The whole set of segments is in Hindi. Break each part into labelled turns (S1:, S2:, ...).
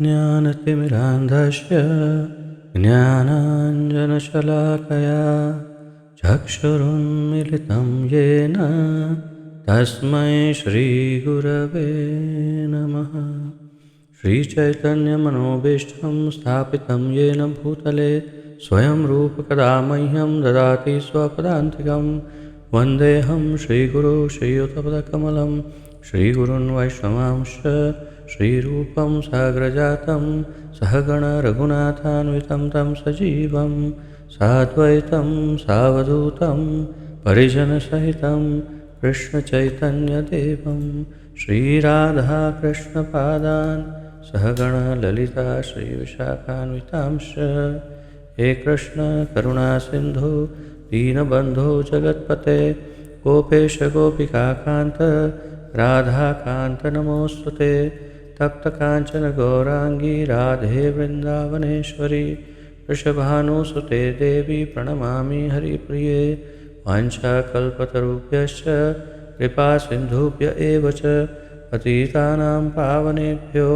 S1: ज्ञानतिमिरान्धस्य ज्ञानाञ्जनशलाकया चक्षुरुन्मिलितं येन तस्मै श्रीगुरवे नमः। श्रीचैतन्यमनोभीष्टं स्थापितं येन भूतले स्वयं रूपकदा मह्यं ददाति स्वपदान्तिकं। वन्देऽहं श्रीगुरो श्रीयुतपदकमलं श्रीगुरुन् वैष्णवांश्च श्रीरूपं साग्रजातं सहगण रघुनाथान्वितं तं सजीवं साद्वैतं सावधूतं परिजनसहितं कृष्णचैतन्यदेवं श्रीराधाकृष्णपादान् सहगण ललिता श्रीविशाखान्वितांश्च। हे कृष्ण करुणा सिन्धु दीनबन्धो जगत्पते गोपेश गोपिकान्त राधाकान्त नमोऽस्तुते। तप्तकाञ्चन गौराङ्गी राधे वृन्दावनेश्वरी वृषभानुसुते देवी प्रणमामि हरिप्रिये। वाञ्छाकल्पतरुभ्यश्च कृपासिन्धुभ्य एव च पतितानां पावनेभ्यो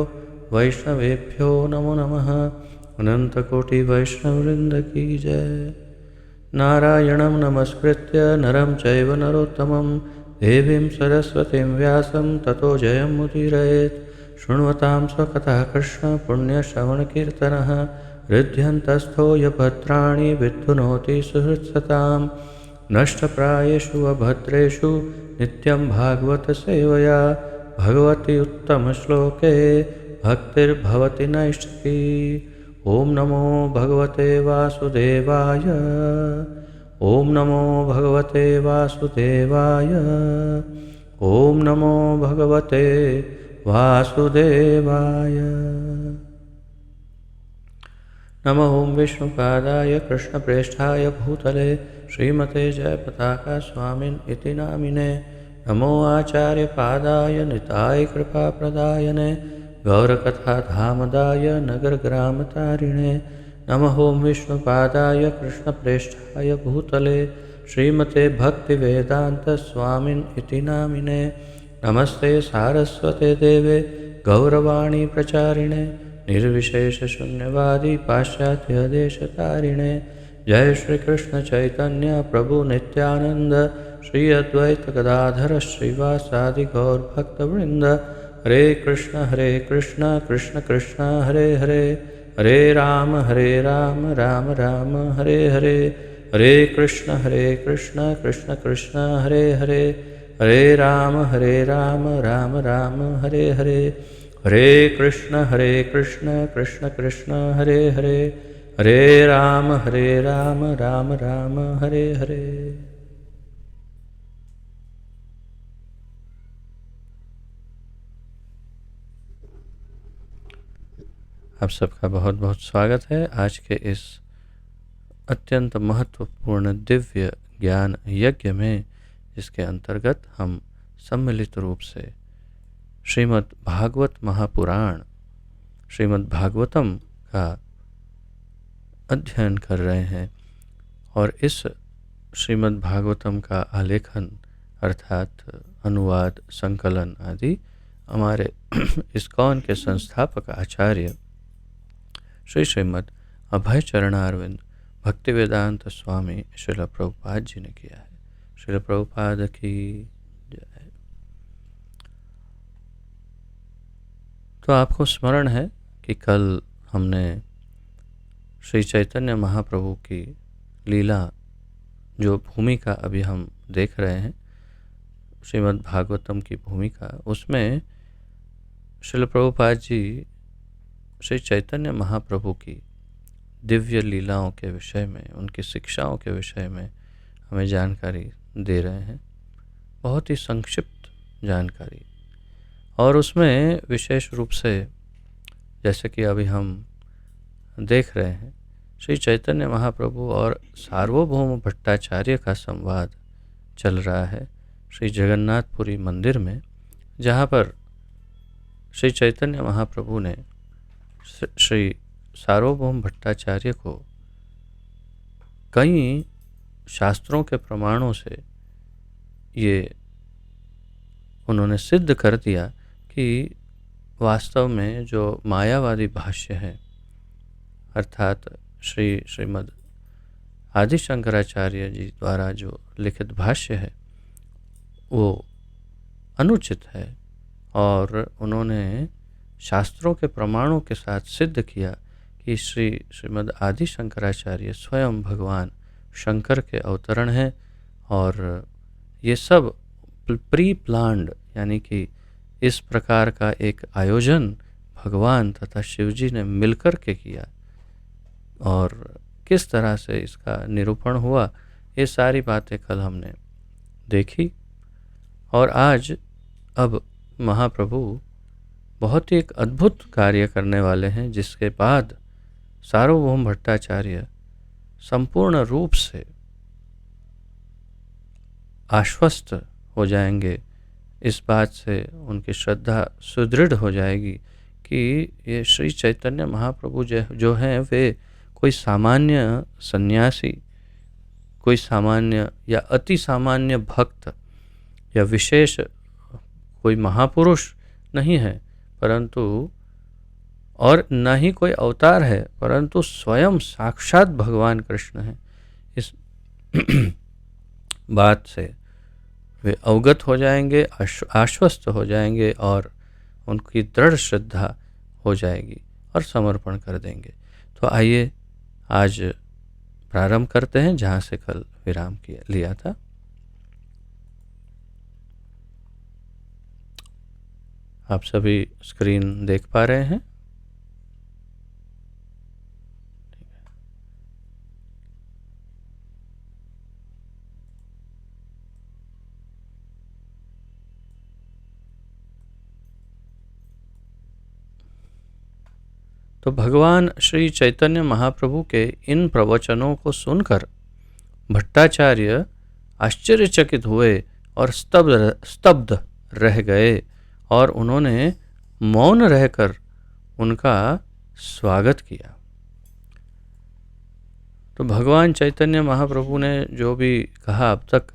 S1: वैष्णवेभ्यो नमो नमः। अनन्तकोटिवैष्णववृन्द की जय। नारायणं नमस्कृत्य नरं चैव नरोत्तमं देवीं सरस्वतीं व्यासं ततो जयमुदीरयेत्। शृण्वतां स्वकथः कृष्ण पुण्यश्रवणकीर्तनः हृद्यन्तस्थो यभद्राणि विद्युनोति सुहृत्सताम्। नष्टप्रायेषु अभद्रेषु नित्यं भागवतसेवया भगवति उत्तमश्लोके भक्तिर्भवति नैष्ठिकी। ॐ नमो भगवते वासुदेवाय ॐ नमो भगवते वासुदेवाय ॐ नमो भगवते वासुदेवाय। नमो ॐ विष्णुपादाय कृष्णप्रेष्ठाय भूतले श्रीमते जयपताका स्वामिन् इति नामिने। नमो आचार्यपादाय निताय कृपाप्रदायने गौरकथाधामदाय नगरग्रामतारिणे। नमः ॐ विष्णुपादाय कृष्णप्रेष्ठाय भूतले श्रीमते भक्तिवेदान्तस्वामिन् इति नामिने। नमस्ते सारस्वते देवे गौरवाणी प्रचारिणे निर्विशेषशून्यवादी पाश्चात्यदेशतारिणे। जय श्री कृष्ण चैतन्य प्रभु नित्यानंद श्री अद्वैत गदाधर श्रीवासादि गौर भक्तवृंद। हरे कृष्ण कृष्ण कृष्ण हरे हरे हरे राम राम राम हरे हरे। हरे कृष्ण कृष्ण कृष्ण हरे हरे हरे राम राम राम हरे हरे। हरे कृष्ण कृष्ण कृष्ण हरे हरे हरे राम राम राम हरे हरे। आप सबका बहुत बहुत स्वागत है आज के इस अत्यंत महत्वपूर्ण दिव्य ज्ञान यज्ञ में, जिसके अंतर्गत हम सम्मिलित रूप से श्रीमद् भागवत महापुराण श्रीमद् भागवतम का अध्ययन कर रहे हैं। और इस श्रीमद् भागवतम का आलेखन अर्थात अनुवाद संकलन आदि हमारे इस्कॉन के संस्थापक आचार्य श्रीमद् अभय चरणारविंद भक्तिवेदांत स्वामी श्रील प्रभुपाद जी ने किया है। श्रील प्रभुपाद की जय। तो आपको स्मरण है कि कल हमने श्री चैतन्य महाप्रभु की लीला जो भूमिका अभी हम देख रहे हैं, श्रीमद् भागवतम की भूमिका, उसमें श्रील प्रभुपाद जी श्री चैतन्य महाप्रभु की दिव्य लीलाओं के विषय में, उनकी शिक्षाओं के विषय में हमें जानकारी दे रहे हैं, बहुत ही संक्षिप्त जानकारी। और उसमें विशेष रूप से जैसे कि अभी हम देख रहे हैं, श्री चैतन्य महाप्रभु और सार्वभौम भट्टाचार्य का संवाद चल रहा है श्री जगन्नाथपुरी मंदिर में, जहाँ पर श्री चैतन्य महाप्रभु ने श्री सार्वभौम भट्टाचार्य को कई शास्त्रों के प्रमाणों से ये उन्होंने सिद्ध कर दिया कि वास्तव में जो मायावादी भाष्य है, अर्थात श्रीमद् आदि शंकराचार्य जी द्वारा जो लिखित भाष्य है वो अनुचित है, और उन्होंने शास्त्रों के प्रमाणों के साथ सिद्ध किया कि श्रीमद् आदि शंकराचार्य स्वयं भगवान शंकर के अवतरण हैं, और ये सब प्री प्लान्ड, यानी कि इस प्रकार का एक आयोजन भगवान तथा शिवजी ने मिलकर के किया, और किस तरह से इसका निरूपण हुआ, ये सारी बातें कल हमने देखी। और आज अब महाप्रभु बहुत ही एक अद्भुत कार्य करने वाले हैं, जिसके बाद सार्वभौम भट्टाचार्य संपूर्ण रूप से आश्वस्त हो जाएंगे, इस बात से उनकी श्रद्धा सुदृढ़ हो जाएगी कि ये श्री चैतन्य महाप्रभु जो हैं वे कोई सामान्य सन्यासी, कोई सामान्य या अति सामान्य भक्त या विशेष कोई महापुरुष नहीं है, परंतु और न ही कोई अवतार है, परंतु स्वयं साक्षात भगवान कृष्ण हैं। इस बात से वे अवगत हो जाएंगे, आश्वस्त हो जाएंगे, और उनकी दृढ़ श्रद्धा हो जाएगी और समर्पण कर देंगे। तो आइए आज प्रारंभ करते हैं जहाँ से कल विराम लिया था। आप सभी स्क्रीन देख पा रहे हैं? तो भगवान श्री चैतन्य महाप्रभु के इन प्रवचनों को सुनकर भट्टाचार्य आश्चर्यचकित हुए और स्तब्ध रह गए, और उन्होंने मौन रहकर उनका स्वागत किया। तो भगवान चैतन्य महाप्रभु ने जो भी कहा अब तक,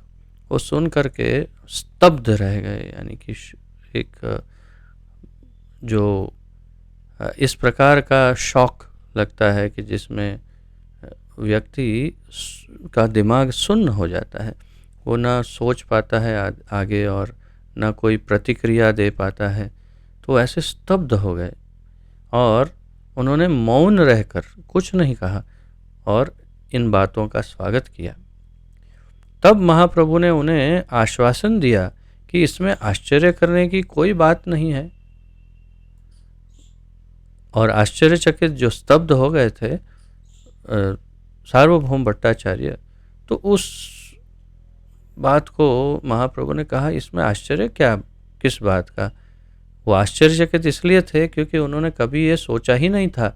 S1: वो सुन करके स्तब्ध रह गए, यानी कि एक जो इस प्रकार का शॉक लगता है कि जिसमें व्यक्ति का दिमाग सुन्न हो जाता है, वो ना सोच पाता है आगे और ना कोई प्रतिक्रिया दे पाता है। तो ऐसे स्तब्ध हो गए और उन्होंने मौन रहकर कुछ नहीं कहा और इन बातों का स्वागत किया। तब महाप्रभु ने उन्हें आश्वासन दिया कि इसमें आश्चर्य करने की कोई बात नहीं है, और आश्चर्यचकित जो स्तब्ध हो गए थे सार्वभौम भट्टाचार्य, तो उस बात को महाप्रभु ने कहा इसमें आश्चर्य क्या, किस बात का। वो आश्चर्यचकित इसलिए थे क्योंकि उन्होंने कभी ये सोचा ही नहीं था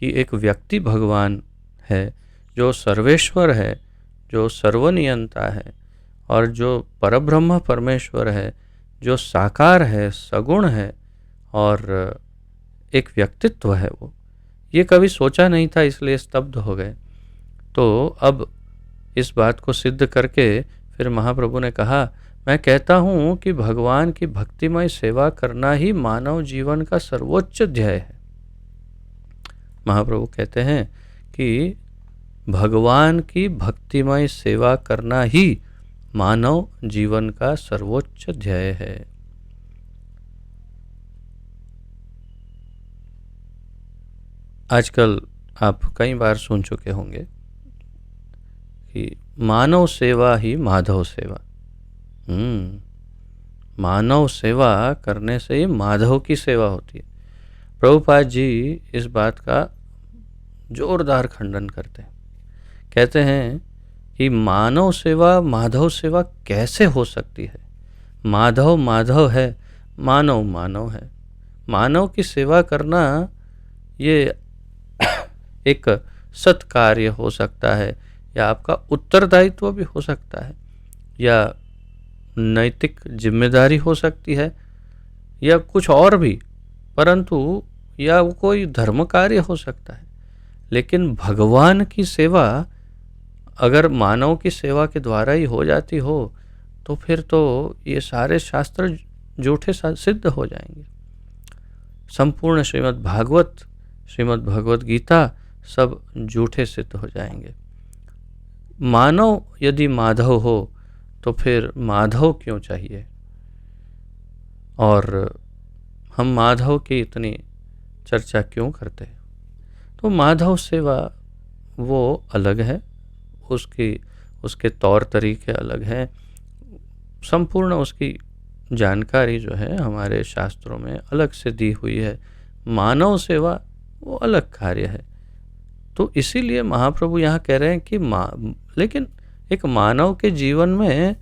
S1: कि एक व्यक्ति भगवान है जो सर्वेश्वर है, जो सर्वनियंता है, और जो परब्रह्म परमेश्वर है, जो साकार है, सगुण है और एक व्यक्तित्व है, वो ये कभी सोचा नहीं था, इसलिए स्तब्ध हो गए। तो अब इस बात को सिद्ध करके फिर महाप्रभु ने कहा, मैं कहता हूँ कि भगवान की भक्तिमय सेवा करना ही मानव जीवन का सर्वोच्च ध्येय है। महाप्रभु कहते हैं कि भगवान की भक्तिमय सेवा करना ही मानव जीवन का सर्वोच्च ध्येय है। आजकल आप कई बार सुन चुके होंगे कि मानव सेवा ही माधव सेवा। मानव सेवा करने से ही माधव की सेवा होती है। प्रभुपाद जी इस बात का जोरदार खंडन करते हैं, कहते हैं कि मानव सेवा माधव सेवा कैसे हो सकती है। माधव माधव है, मानव मानव है। मानव की सेवा करना ये एक सत्कार्य हो सकता है, या आपका उत्तरदायित्व भी हो सकता है, या नैतिक जिम्मेदारी हो सकती है, या कुछ और भी, परंतु या वो कोई धर्म कार्य हो सकता है। लेकिन भगवान की सेवा अगर मानव की सेवा के द्वारा ही हो जाती हो तो फिर तो ये सारे शास्त्र झूठे सिद्ध हो जाएंगे। संपूर्ण श्रीमद् भागवत, श्रीमद् भगवत गीता सब झूठे सिद्ध हो जाएंगे। मानव यदि माधव हो तो फिर माधव क्यों चाहिए, और हम माधव की इतनी चर्चा क्यों करते हैं? तो माधव सेवा वो अलग है, उसके तौर तरीके अलग हैं, संपूर्ण उसकी जानकारी जो है हमारे शास्त्रों में अलग से दी हुई है। मानव सेवा वो अलग कार्य है। तो इसीलिए महाप्रभु यहाँ कह रहे हैं कि लेकिन एक मानव के जीवन में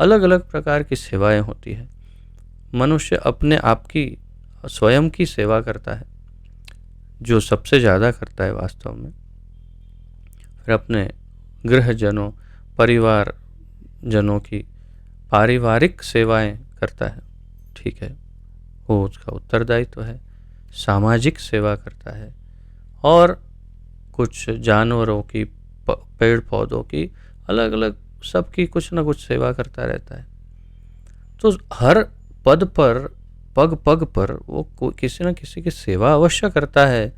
S1: अलग अलग प्रकार की सेवाएं होती है। मनुष्य अपने आप की स्वयं की सेवा करता है, जो सबसे ज़्यादा करता है वास्तव में। फिर अपने गृहजनों, परिवार जनों की पारिवारिक सेवाएं करता है, ठीक है, वो उसका उत्तरदायित्व है। सामाजिक सेवा करता है, और कुछ जानवरों की, पेड़ पौधों की, अलग अलग सबकी कुछ न कुछ सेवा करता रहता है। तो हर पद पर, पग पग पर वो किसी न किसी की सेवा अवश्य करता है,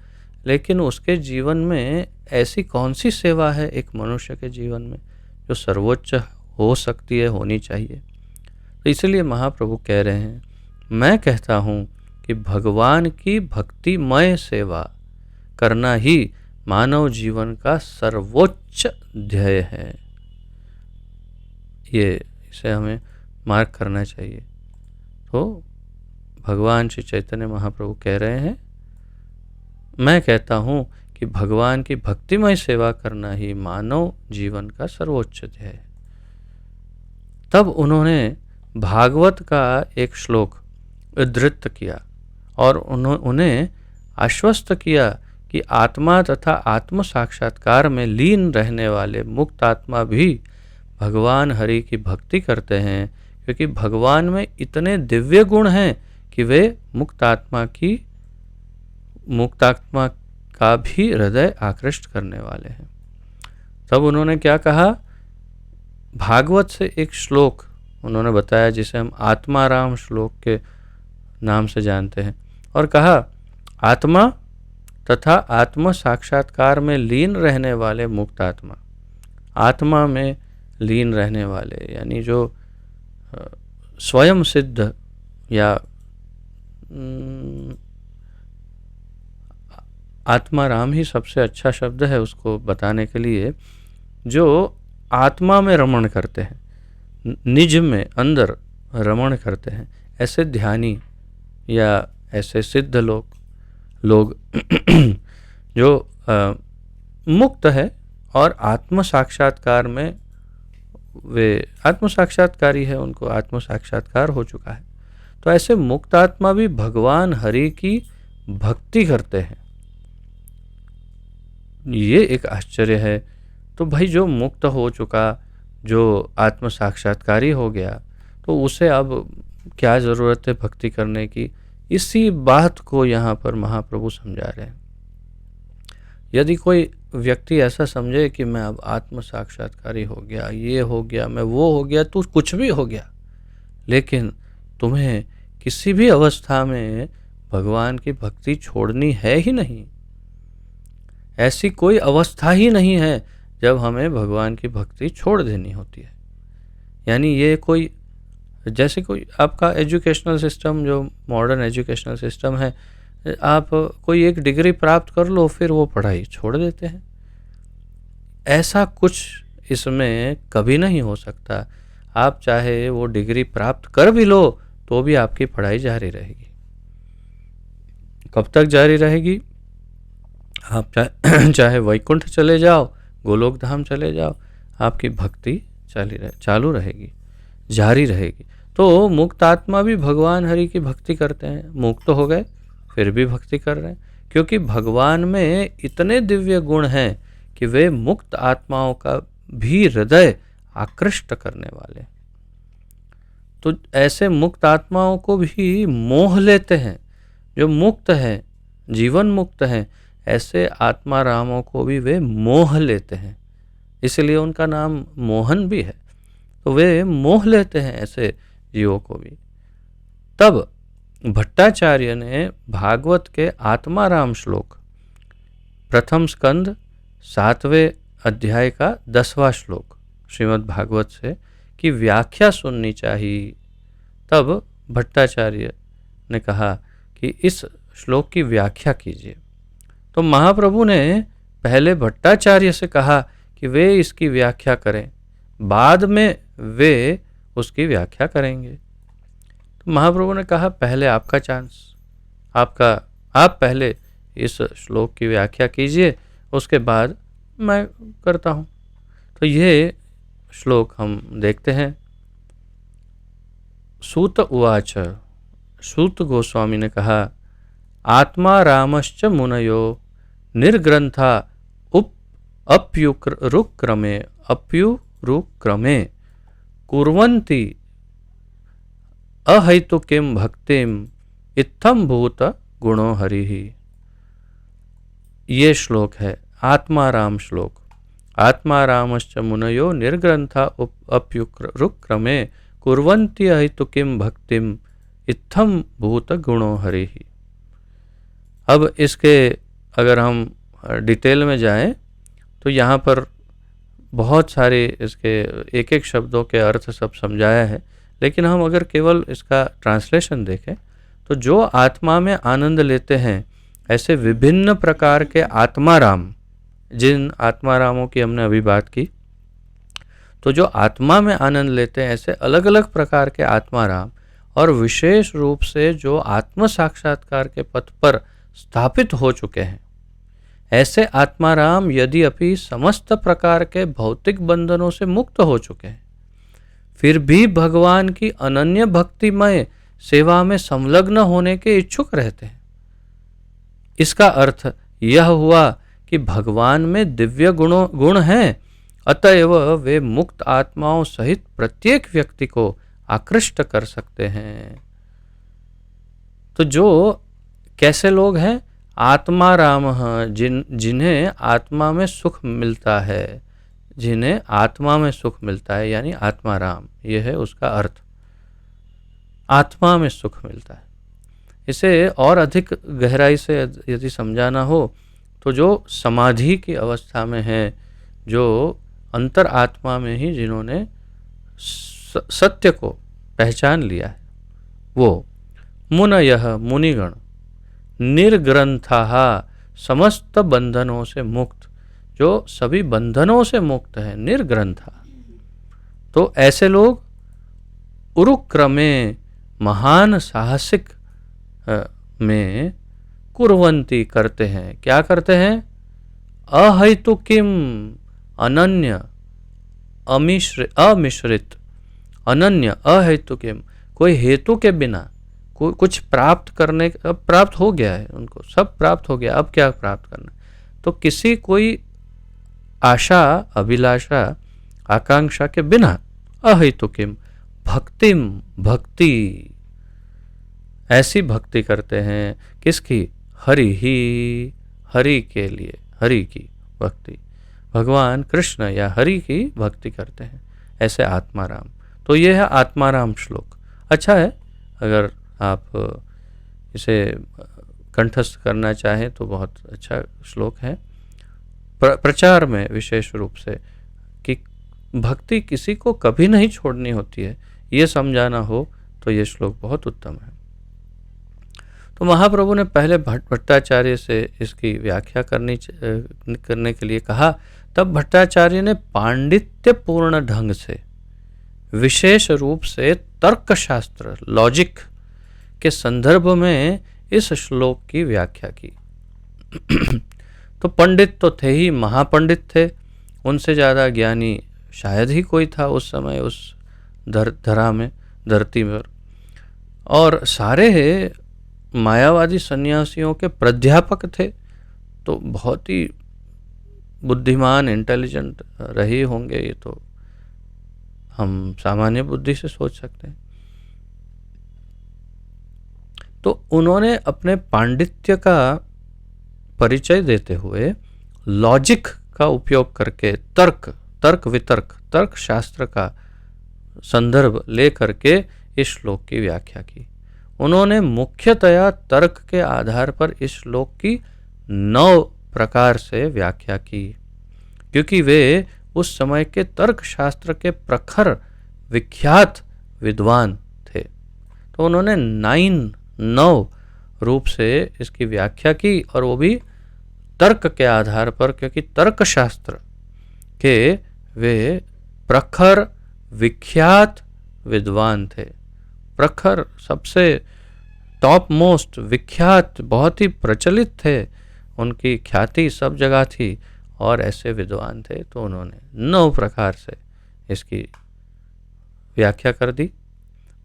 S1: लेकिन उसके जीवन में ऐसी कौन सी सेवा है एक मनुष्य के जीवन में जो सर्वोच्च हो सकती है, होनी चाहिए? तो इसलिए महाप्रभु कह रहे हैं, मैं कहता हूँ कि भगवान की भक्तिमय सेवा करना ही मानव जीवन का सर्वोच्च ध्येय है। इसे हमें मार्क करना चाहिए। तो भगवान श्री चैतन्य महाप्रभु कह रहे हैं, मैं कहता हूँ कि भगवान की भक्तिमय सेवा करना ही मानव जीवन का सर्वोच्च ध्येय है। तब उन्होंने भागवत का एक श्लोक उद्धृत किया और उन्हें आश्वस्त किया कि आत्मा तथा आत्म साक्षात्कार में लीन रहने वाले मुक्त आत्मा भी भगवान हरि की भक्ति करते हैं, क्योंकि भगवान में इतने दिव्य गुण हैं कि वे मुक्त आत्मा का भी हृदय आकृष्ट करने वाले हैं। तब उन्होंने क्या कहा? भागवत से एक श्लोक उन्होंने बताया जिसे हम आत्माराम श्लोक के नाम से जानते हैं, और कहा, आत्मा तथा आत्म साक्षात्कार में लीन रहने वाले मुक्त आत्मा, आत्मा में लीन रहने वाले यानी जो स्वयं सिद्ध या आत्माराम ही सबसे अच्छा शब्द है उसको बताने के लिए, जो आत्मा में रमण करते हैं, निज में अंदर रमण करते हैं, ऐसे ध्यानी या ऐसे सिद्ध लोग जो मुक्त है और आत्म साक्षात्कार में वे आत्म साक्षात्कारी है, उनको आत्म साक्षात्कार हो चुका है। तो ऐसे मुक्त आत्मा भी भगवान हरि की भक्ति करते हैं। ये एक आश्चर्य है। तो भाई जो मुक्त हो चुका, जो आत्म साक्षात्कारी हो गया, तो उसे अब क्या ज़रूरत है भक्ति करने की? इसी बात को यहाँ पर महाप्रभु समझा रहे हैं। यदि कोई व्यक्ति ऐसा समझे कि मैं अब आत्म साक्षात्कारी हो गया, ये हो गया, मैं वो हो गया, तो कुछ भी हो गया, लेकिन तुम्हें किसी भी अवस्था में भगवान की भक्ति छोड़नी है ही नहीं। ऐसी कोई अवस्था ही नहीं है जब हमें भगवान की भक्ति छोड़ देनी होती है। यानी ये कोई, जैसे कोई आपका एजुकेशनल सिस्टम, जो मॉडर्न एजुकेशनल सिस्टम है, आप कोई एक डिग्री प्राप्त कर लो फिर वो पढ़ाई छोड़ देते हैं। ऐसा कुछ इसमें कभी नहीं हो सकता। आप चाहे वो डिग्री प्राप्त कर भी लो तो भी आपकी पढ़ाई जारी रहेगी। कब तक जारी रहेगी? आप चाहे वैकुंठ चले जाओ, गोलोक धाम चले जाओ, आपकी भक्ति चालू रहेगी, जारी रहेगी। तो मुक्त आत्मा भी भगवान हरि की भक्ति करते हैं। मुक्त हो गए फिर भी भक्ति कर रहे हैं, क्योंकि भगवान में इतने दिव्य गुण हैं कि वे मुक्त आत्माओं का भी हृदय आकृष्ट करने वाले। तो ऐसे मुक्त आत्माओं को भी मोह लेते हैं। जो मुक्त हैं, जीवन मुक्त हैं, ऐसे आत्मारामों को भी वे मोह लेते हैं, इसलिए उनका नाम मोहन भी है। तो वे मोह लेते हैं ऐसे जीवों को भी। तब भट्टाचार्य ने भागवत के आत्माराम श्लोक प्रथम स्कंद 7वें अध्याय का 10वां श्लोक श्रीमद् भागवत से की व्याख्या सुननी चाहिए। तब भट्टाचार्य ने कहा कि इस श्लोक की व्याख्या कीजिए। तो महाप्रभु ने पहले भट्टाचार्य से कहा कि वे इसकी व्याख्या करें, बाद में वे उसकी व्याख्या करेंगे। तो महाप्रभु ने कहा पहले आपका चांस, आप पहले इस श्लोक की व्याख्या कीजिए, उसके बाद मैं करता हूँ। तो ये श्लोक हम देखते हैं। सूत उवाच, सूत गोस्वामी ने कहा, आत्मा रामश्च मुनयो निर्ग्रंथा अप्युरुक्रमे कुर्वन्ति अहैतुकीं भक्तिम इत्थम भूत गुणो हरिः। ये श्लोक है आत्माराम श्लोक। आत्मारामश्च मुनयो निर्ग्रंथा अप्युरुक्रमे कुर्वन्ति अहैतुकीं भक्तिम इत्थम भूत गुणो हरिः। अब इसके अगर हम डिटेल में जाएं तो यहाँ पर बहुत सारे इसके एक एक शब्दों के अर्थ सब समझाया है, लेकिन हम अगर केवल इसका ट्रांसलेशन देखें तो जो आत्मा में आनंद लेते हैं, ऐसे विभिन्न प्रकार के आत्माराम, जिन आत्मारामों की हमने अभी बात की, तो जो आत्मा में आनंद लेते हैं ऐसे अलग अलग प्रकार के आत्माराम, और विशेष रूप से जो आत्म साक्षात्कार के पथ पर स्थापित हो चुके हैं, ऐसे आत्माराम यदि अभी समस्त प्रकार के भौतिक बंधनों से मुक्त हो चुके हैं, फिर भी भगवान की अनन्य भक्तिमय सेवा में संलग्न होने के इच्छुक रहते हैं। इसका अर्थ यह हुआ कि भगवान में दिव्य गुण हैं, अतएव वे मुक्त आत्माओं सहित प्रत्येक व्यक्ति को आकृष्ट कर सकते हैं। तो जो कैसे लोग हैं? आत्माराम, जिन्हें आत्मा में सुख मिलता है, जिन्हें आत्मा में सुख मिलता है, यानी आत्माराम, यह है उसका अर्थ। आत्मा में सुख मिलता है। इसे और अधिक गहराई से यदि समझाना हो तो जो समाधि की अवस्था में है, जो अंतर आत्मा में ही जिन्होंने सत्य को पहचान लिया है, वो मुनयः मुनिगण निर्ग्रंथः समस्त बंधनों से मुक्त, जो सभी बंधनों से मुक्त है, निर्ग्रंथा। तो ऐसे लोग उरुक्रमे महान साहसिक में कुर्वन्ति करते हैं। क्या करते हैं? अहैतुकीम, अनन्य, अमिश्रित, अनन्य, अहैतुकीम, कोई हेतु के बिना कुछ प्राप्त करने, अब प्राप्त हो गया है, उनको सब प्राप्त हो गया, अब क्या प्राप्त करना? तो किसी कोई आशा, अभिलाषा, आकांक्षा के बिना अहैतुकीम भक्तिम, भक्ति, ऐसी भक्ति करते हैं। किसकी? हरि ही, हरि के लिए, हरि की भक्ति, भगवान कृष्ण या हरि की भक्ति करते हैं, ऐसे आत्माराम। तो ये है आत्माराम श्लोक। अच्छा है, अगर आप इसे कंठस्थ करना चाहें तो बहुत अच्छा श्लोक है। प्रचार में विशेष रूप से कि भक्ति किसी को कभी नहीं छोड़नी होती है, ये समझाना हो तो ये श्लोक बहुत उत्तम है। तो महाप्रभु ने पहले भट्टाचार्य से इसकी व्याख्या करने के लिए कहा। तब भट्टाचार्य ने पांडित्यपूर्ण ढंग से, विशेष रूप से तर्कशास्त्र, लॉजिक के संदर्भ में इस श्लोक की व्याख्या की। तो पंडित तो थे ही, महापंडित थे, उनसे ज़्यादा ज्ञानी शायद ही कोई था उस समय, उस धरती में। और सारे मायावादी सन्यासियों के प्राध्यापक थे, तो बहुत ही बुद्धिमान, इंटेलिजेंट रहे होंगे, ये तो हम सामान्य बुद्धि से सोच सकते हैं। तो उन्होंने अपने पांडित्य का परिचय देते हुए लॉजिक का उपयोग करके, तर्क वितर्क, तर्क शास्त्र का संदर्भ ले करके इस श्लोक की व्याख्या की। उन्होंने मुख्यतया तर्क के आधार पर इस श्लोक की 9 प्रकार से व्याख्या की, क्योंकि वे उस समय के तर्क शास्त्र के प्रखर विख्यात विद्वान थे। तो उन्होंने 9 रूप से इसकी व्याख्या की, और वो भी तर्क के आधार पर, क्योंकि तर्क शास्त्र के वे प्रखर विख्यात विद्वान थे। प्रखर, सबसे टॉप मोस्ट, विख्यात, बहुत ही प्रचलित थे, उनकी ख्याति सब जगह थी, और ऐसे विद्वान थे। तो उन्होंने 9 प्रकार से इसकी व्याख्या कर दी।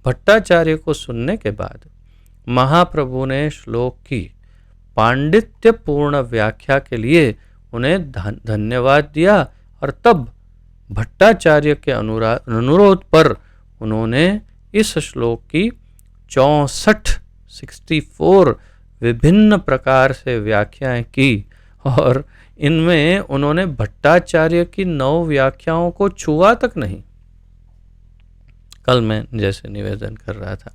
S1: भट्टाचार्य को सुनने के बाद महाप्रभु ने श्लोक की पांडित्यपूर्ण व्याख्या के लिए उन्हें धन्यवाद दिया, और तब भट्टाचार्य के अनुरोध पर उन्होंने इस श्लोक की 64 विभिन्न प्रकार से व्याख्याएं की, और इनमें उन्होंने भट्टाचार्य की 9 व्याख्याओं को छुआ तक नहीं। कल मैं जैसे निवेदन कर रहा था,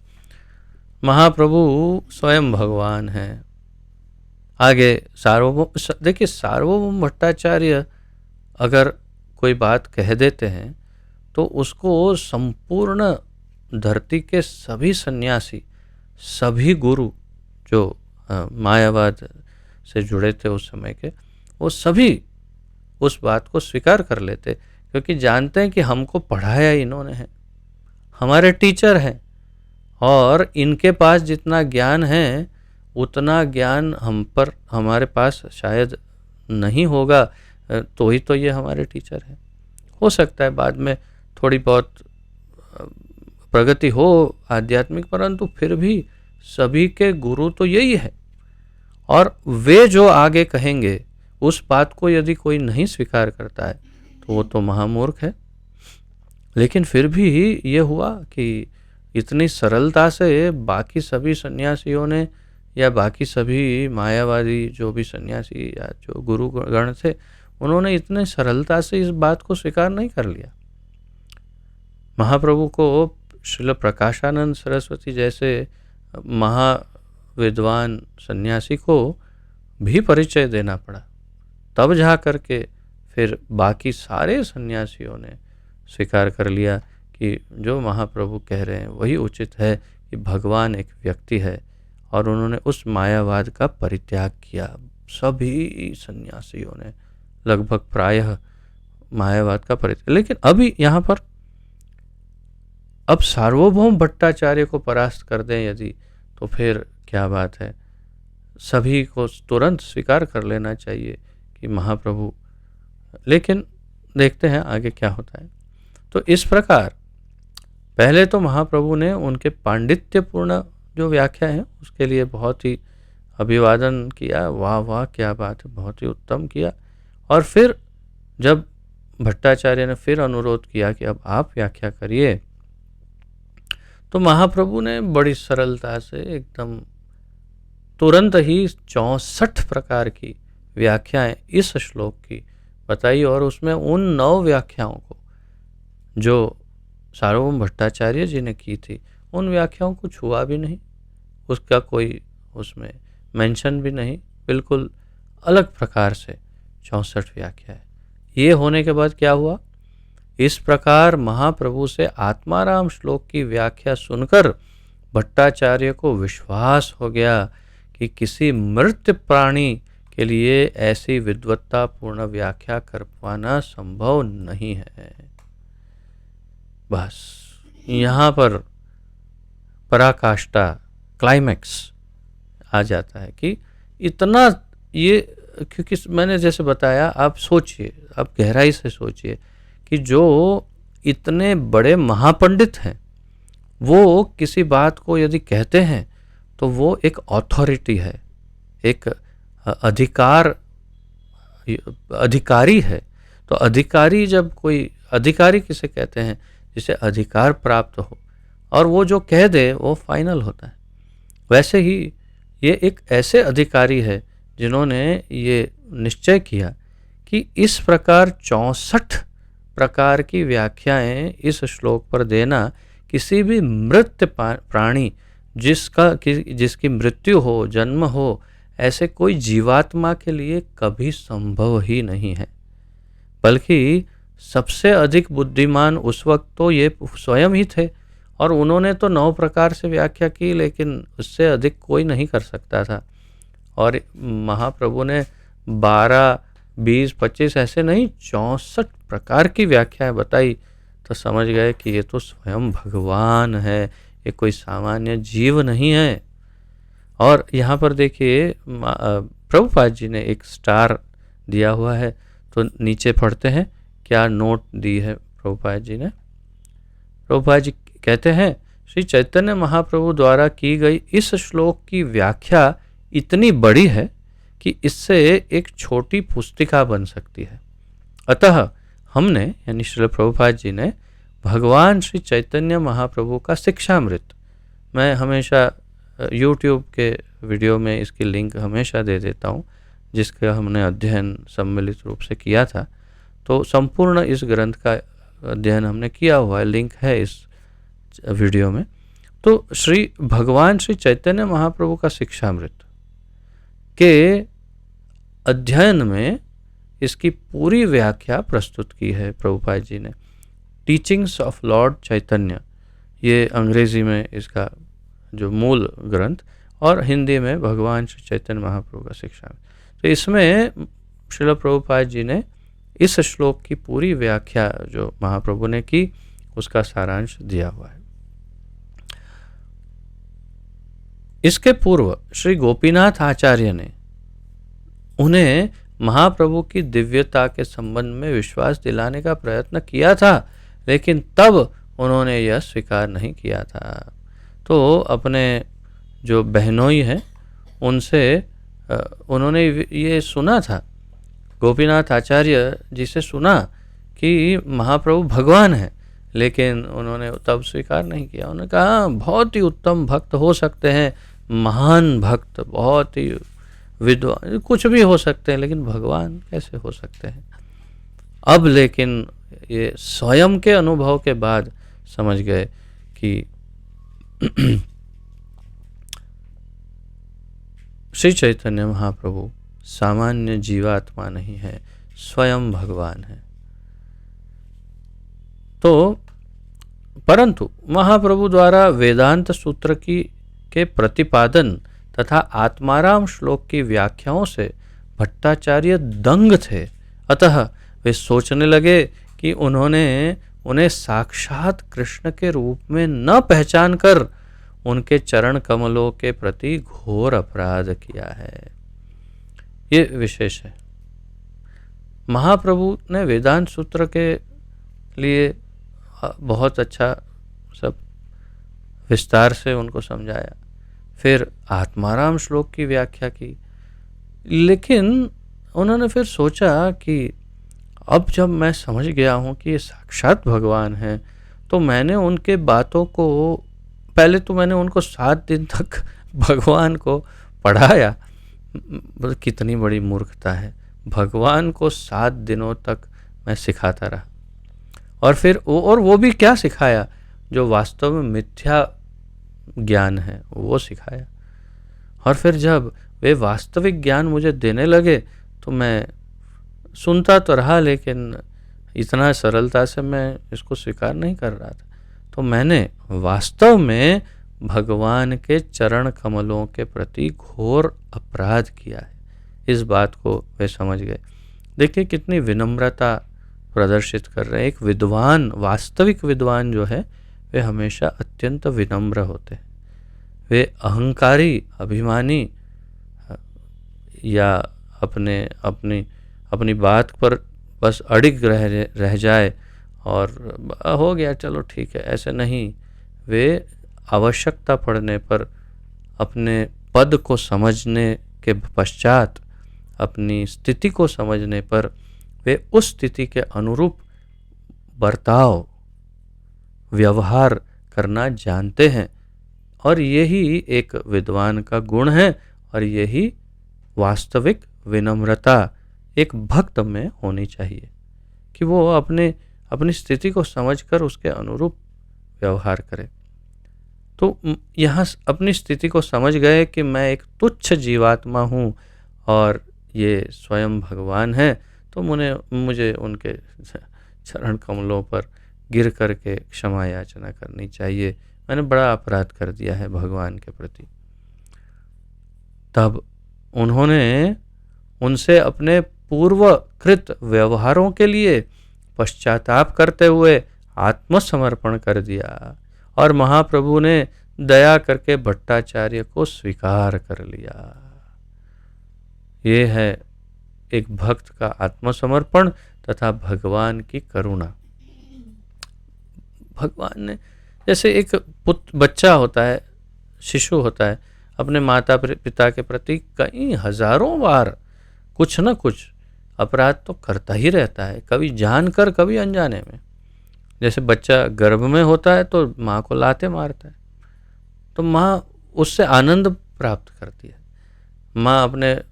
S1: महाप्रभु स्वयं भगवान हैं। आगे सार्वभौम, देखिए सार्वभौम भट्टाचार्य अगर कोई बात कह देते हैं तो उसको संपूर्ण धरती के सभी सन्यासी, सभी गुरु जो मायावाद से जुड़े थे उस समय के, वो सभी उस बात को स्वीकार कर लेते, क्योंकि जानते हैं कि हमको पढ़ाया इन्होंने है, हमारे टीचर हैं, और इनके पास जितना ज्ञान है उतना ज्ञान हमारे पास शायद नहीं होगा, तो ही तो ये हमारे टीचर हैं। हो सकता है बाद में थोड़ी बहुत प्रगति हो आध्यात्मिक, परंतु फिर भी सभी के गुरु तो यही है, और वे जो आगे कहेंगे उस बात को यदि कोई नहीं स्वीकार करता है तो वो तो महामूर्ख है। लेकिन फिर भी ये हुआ कि इतनी सरलता से बाकी सभी सन्यासियों ने, या बाकी सभी मायावादी जो भी सन्यासी या जो गुरुगण थे, उन्होंने इतने सरलता से इस बात को स्वीकार नहीं कर लिया। महाप्रभु को श्रील प्रकाशानंद सरस्वती जैसे महाविद्वान सन्यासी को भी परिचय देना पड़ा, तब जा करके फिर बाकी सारे सन्यासियों ने स्वीकार कर लिया कि जो महाप्रभु कह रहे हैं वही उचित है, कि भगवान एक व्यक्ति है, और उन्होंने उस मायावाद का परित्याग किया। सभी सन्यासियों ने लगभग प्रायः मायावाद का परित्याग। लेकिन अभी यहाँ पर अब सार्वभौम भट्टाचार्य को परास्त कर दें यदि, तो फिर क्या बात है, सभी को तुरंत स्वीकार कर लेना चाहिए कि महाप्रभु। लेकिन देखते हैं आगे क्या होता है। तो इस प्रकार पहले तो महाप्रभु ने उनके पांडित्यपूर्ण जो व्याख्या है उसके लिए बहुत ही अभिवादन किया, वाह वाह क्या बात है, बहुत ही उत्तम किया। और फिर जब भट्टाचार्य ने फिर अनुरोध किया कि अब आप व्याख्या करिए, तो महाप्रभु ने बड़ी सरलता से एकदम तुरंत ही 64 प्रकार की व्याख्याएं इस श्लोक की बताई, और उसमें उन 9 व्याख्याओं को जो सार्वभौम भट्टाचार्य जी ने की थी उन व्याख्याओं को छुआ भी नहीं, उसका कोई उसमें मेंशन भी नहीं, बिल्कुल अलग प्रकार से 64 व्याख्या है। ये होने के बाद क्या हुआ, इस प्रकार महाप्रभु से आत्माराम श्लोक की व्याख्या सुनकर भट्टाचार्य को विश्वास हो गया कि किसी मृत प्राणी के लिए ऐसी विद्वत्तापूर्ण व्याख्या कर पाना संभव नहीं है। बस यहाँ पर पराकाष्ठा, क्लाइमैक्स आ जाता है कि इतना ये, क्योंकि मैंने जैसे बताया, आप सोचिए, आप गहराई से सोचिए कि जो इतने बड़े महापंडित हैं वो किसी बात को यदि कहते हैं तो वो एक अथॉरिटी है, एक अधिकारी है। तो अधिकारी, जब कोई अधिकारी किसे कहते हैं, जिसे अधिकार प्राप्त हो, और वो जो कह दे वो फाइनल होता है। वैसे ही ये एक ऐसे अधिकारी है जिन्होंने ये निश्चय किया कि इस प्रकार 64 प्रकार की व्याख्याएं इस श्लोक पर देना किसी भी मृत प्राणी जिसकी मृत्यु हो, जन्म हो, ऐसे कोई जीवात्मा के लिए कभी संभव ही नहीं है। बल्कि सबसे अधिक बुद्धिमान उस वक्त तो ये स्वयं ही थे, और उन्होंने तो 9 प्रकार से व्याख्या की, लेकिन उससे अधिक कोई नहीं कर सकता था। और महाप्रभु ने 12, 20, 25 ऐसे नहीं, 64 प्रकार की व्याख्याएं बताई। तो समझ गए कि ये तो स्वयं भगवान है, ये कोई सामान्य जीव नहीं है। और यहाँ पर देखिए प्रभुपाद जी ने एक स्टार दिया हुआ है, तो नीचे पढ़ते हैं क्या नोट दी है प्रभुपाद जी ने। प्रभुपाद जी कहते हैं, श्री चैतन्य महाप्रभु द्वारा की गई इस श्लोक की व्याख्या इतनी बड़ी है कि इससे एक छोटी पुस्तिका बन सकती है। अतः हमने, यानी श्रील प्रभुपाद जी ने, भगवान श्री चैतन्य महाप्रभु का शिक्षामृत, मैं हमेशा YouTube के वीडियो में इसकी लिंक हमेशा दे देता हूँ, जिसका हमने अध्ययन सम्मिलित रूप से किया था। तो संपूर्ण इस ग्रंथ का अध्ययन हमने किया हुआ है, लिंक है इस वीडियो में। तो भगवान श्री चैतन्य महाप्रभु का शिक्षामृत के अध्ययन में इसकी पूरी व्याख्या प्रस्तुत की है प्रभुपाद जी ने। टीचिंग्स ऑफ लॉर्ड चैतन्य, ये अंग्रेजी में इसका जो मूल ग्रंथ, और हिंदी में भगवान श्री चैतन्य महाप्रभु का शिक्षामृत। तो इसमें श्रील प्रभुपाद जी ने इस श्लोक की पूरी व्याख्या जो महाप्रभु ने की, उसका सारांश दिया हुआ है। इसके पूर्व श्री गोपीनाथ आचार्य ने उन्हें महाप्रभु की दिव्यता के संबंध में विश्वास दिलाने का प्रयत्न किया था, लेकिन तब उन्होंने यह स्वीकार नहीं किया था। तो अपने जो बहनोई हैं उनसे उन्होंने ये सुना था, गोपीनाथ आचार्य जी से सुना कि महाप्रभु भगवान है, लेकिन उन्होंने तब स्वीकार नहीं किया। उन्होंने कहा बहुत ही उत्तम भक्त हो सकते हैं, महान भक्त, बहुत ही विद्वान, कुछ भी हो सकते हैं, लेकिन भगवान कैसे हो सकते हैं। अब लेकिन ये स्वयं के अनुभव के बाद समझ गए कि श्री चैतन्य महाप्रभु सामान्य जीवात्मा नहीं है, स्वयं भगवान है। तो परंतु महाप्रभु द्वारा वेदांत सूत्र के प्रतिपादन तथा आत्माराम श्लोक की व्याख्याओं से भट्टाचार्य दंग थे। अतः वे सोचने लगे कि उन्हें साक्षात कृष्ण के रूप में न पहचान कर उनके चरण कमलों के प्रति घोर अपराध किया है। ये विशेष है। महाप्रभु ने वेदांत सूत्र के लिए बहुत अच्छा सब विस्तार से उनको समझाया, फिर आत्माराम श्लोक की व्याख्या की, लेकिन उन्होंने फिर सोचा कि अब जब मैं समझ गया हूँ कि ये साक्षात भगवान हैं, तो मैंने उनके बातों को, पहले तो मैंने उनको 7 दिन तक भगवान को पढ़ाया। कितनी बड़ी मूर्खता है, भगवान को 7 दिनों तक मैं सिखाता रहा, और फिर वो भी क्या सिखाया, जो वास्तव में मिथ्या ज्ञान है वो सिखाया। और फिर जब वे वास्तविक ज्ञान मुझे देने लगे तो मैं सुनता तो रहा, लेकिन इतना सरलता से मैं इसको स्वीकार नहीं कर रहा था। तो मैंने वास्तव में भगवान के चरण कमलों के प्रति घोर अपराध किया है। इस बात को वे समझ गए। देखिए कितनी विनम्रता प्रदर्शित कर रहे हैं। एक विद्वान, वास्तविक विद्वान जो है, वे हमेशा अत्यंत विनम्र होते हैं। वे अहंकारी, अभिमानी या अपनी बात पर बस अड़िग रह जाए और हो गया चलो ठीक है, ऐसे नहीं। वे आवश्यकता पड़ने पर अपने पद को समझने के पश्चात, अपनी स्थिति को समझने पर वे उस स्थिति के अनुरूप बर्ताव, व्यवहार करना जानते हैं। और यही एक विद्वान का गुण है, और यही वास्तविक विनम्रता एक भक्त में होनी चाहिए कि वो अपनी स्थिति को समझकर उसके अनुरूप व्यवहार करे। तो यहाँ अपनी स्थिति को समझ गए कि मैं एक तुच्छ जीवात्मा हूँ और ये स्वयं भगवान हैं, तो मुझे उनके चरण कमलों पर गिर करके क्षमा याचना करनी चाहिए। मैंने बड़ा अपराध कर दिया है भगवान के प्रति। तब उन्होंने उनसे अपने पूर्वकृत व्यवहारों के लिए पश्चाताप करते हुए आत्मसमर्पण कर दिया और महाप्रभु ने दया करके भट्टाचार्य को स्वीकार कर लिया। ये है एक भक्त का आत्मसमर्पण तथा भगवान की करुणा। भगवान ने, जैसे एक बच्चा होता है, शिशु होता है, अपने माता पिता के प्रति कई हजारों बार कुछ न कुछ अपराध तो करता ही रहता है, कभी जानकर कभी अनजाने में। जैसे बच्चा गर्भ में होता है तो माँ को लाते मारता है, तो माँ उससे आनंद प्राप्त करती है। माँ अपने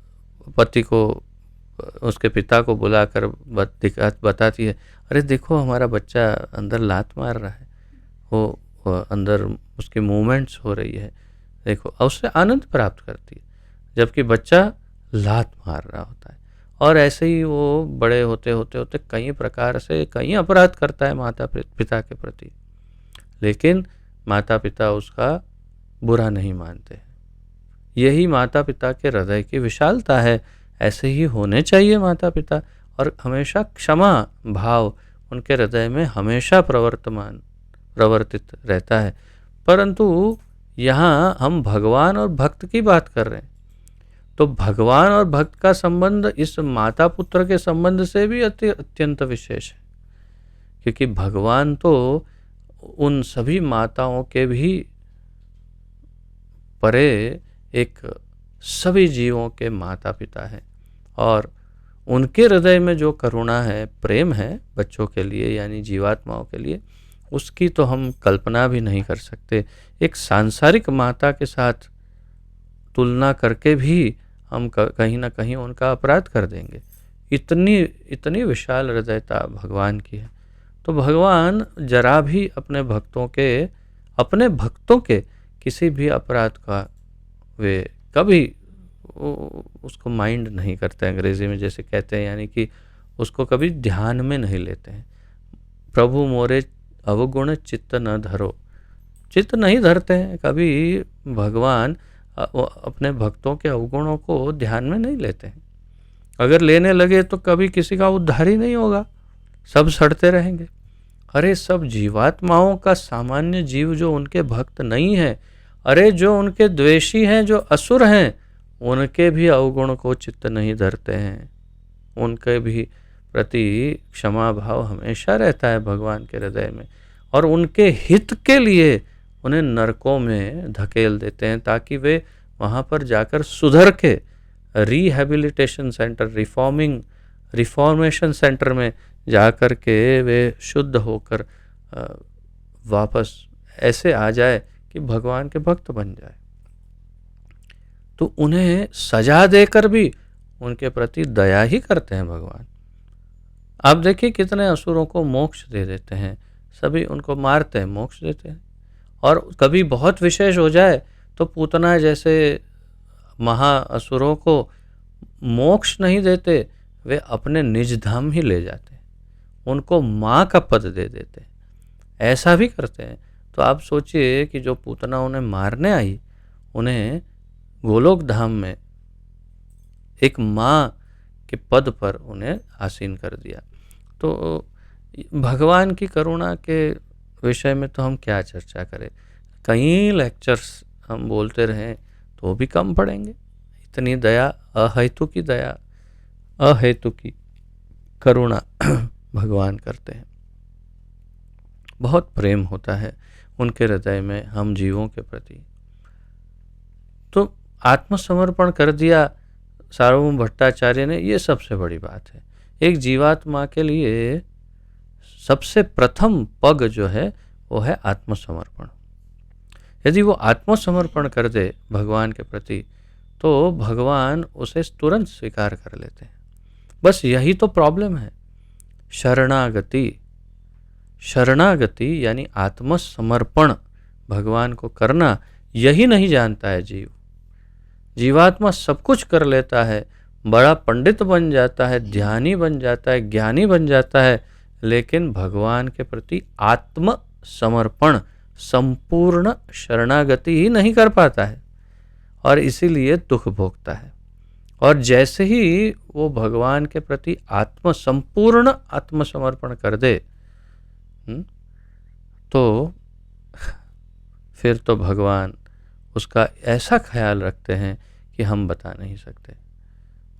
S1: पति को, उसके पिता को बुलाकर बताती है, अरे देखो हमारा बच्चा अंदर लात मार रहा है, वो अंदर उसकी मूवमेंट्स हो रही है, देखो, और उससे आनंद प्राप्त करती है, जबकि बच्चा लात मार रहा होता है। और ऐसे ही वो बड़े होते होते होते कई प्रकार से कई अपराध करता है माता पिता के प्रति, लेकिन माता पिता उसका बुरा नहीं मानते हैं। यही माता पिता के हृदय की विशालता है। ऐसे ही होने चाहिए माता पिता, और हमेशा क्षमा भाव उनके हृदय में हमेशा प्रवर्तित रहता है। परंतु यहाँ हम भगवान और भक्त की बात कर रहे हैं, तो भगवान और भक्त का संबंध इस माता पुत्र के संबंध से भी अत्यंत विशेष है, क्योंकि भगवान तो उन सभी माताओं के भी परे एक सभी जीवों के माता पिता हैं, और उनके हृदय में जो करुणा है, प्रेम है बच्चों के लिए यानी जीवात्माओं के लिए, उसकी तो हम कल्पना भी नहीं कर सकते। एक सांसारिक माता के साथ तुलना करके भी हम कहीं ना कहीं उनका अपराध कर देंगे। इतनी विशाल हृदयता भगवान की है। तो भगवान जरा भी अपने भक्तों के किसी भी अपराध का वे कभी उसको माइंड नहीं करते, अंग्रेजी में जैसे कहते हैं, यानी कि उसको कभी ध्यान में नहीं लेते हैं। प्रभु मोरे अवगुण चित्त न धरो, चित्त नहीं धरते हैं कभी। भगवान अपने भक्तों के अवगुणों को ध्यान में नहीं लेते हैं। अगर लेने लगे तो कभी किसी का उद्धार ही नहीं होगा, सब सड़ते रहेंगे। अरे सब जीवात्माओं का सामान्य जीव जो उनके भक्त नहीं है, अरे जो उनके द्वेषी हैं, जो असुर हैं, उनके भी अवगुण को चित्त नहीं धरते हैं। उनके भी प्रति क्षमा भाव हमेशा रहता है भगवान के हृदय में, और उनके हित के लिए उन्हें नरकों में धकेल देते हैं ताकि वे वहाँ पर जाकर सुधर के रिहैबिलिटेशन सेंटर, रिफॉर्मेशन सेंटर में जाकर के वे शुद्ध होकर वापस ऐसे आ जाए कि भगवान के भक्त बन जाए। तो उन्हें सजा देकर भी उनके प्रति दया ही करते हैं भगवान। आप देखिए कितने असुरों को मोक्ष दे देते हैं, सभी उनको मारते हैं, मोक्ष देते हैं। और कभी बहुत विशेष हो जाए तो पूतना जैसे महाअसुरों को मोक्ष नहीं देते, वे अपने निज धाम ही ले जाते हैं, उनको माँ का पद दे देते हैं, ऐसा भी करते हैं। तो आप सोचिए कि जो पूतना उन्हें मारने आई, उन्हें गोलोक धाम में एक माँ के पद पर उन्हें आसीन कर दिया। तो भगवान की करुणा के विषय में तो हम क्या चर्चा करें, कई लेक्चर्स हम बोलते रहें तो भी कम पड़ेंगे। इतनी दया, अहेतु की दया, अहेतु की करुणा भगवान करते हैं। बहुत प्रेम होता है उनके हृदय में हम जीवों के प्रति। तो आत्मसमर्पण कर दिया सार्वभौम भट्टाचार्य ने, ये सबसे बड़ी बात है। एक जीवात्मा के लिए सबसे प्रथम पग जो है वो है आत्मसमर्पण। यदि वो आत्मसमर्पण कर दे भगवान के प्रति तो भगवान उसे तुरंत स्वीकार कर लेते हैं। बस यही तो प्रॉब्लम है। शरणागति यानी आत्मसमर्पण भगवान को करना यही नहीं जानता है जीव। जीवात्मा सब कुछ कर लेता है, बड़ा पंडित बन जाता है, ध्यानी बन जाता है, ज्ञानी बन जाता है, लेकिन भगवान के प्रति आत्म समर्पण, संपूर्ण शरणागति ही नहीं कर पाता है और इसीलिए दुख भोगता है। और जैसे ही वो भगवान के प्रति संपूर्ण आत्मसमर्पण कर दे, तो फिर तो भगवान उसका ऐसा ख्याल रखते हैं कि हम बता नहीं सकते।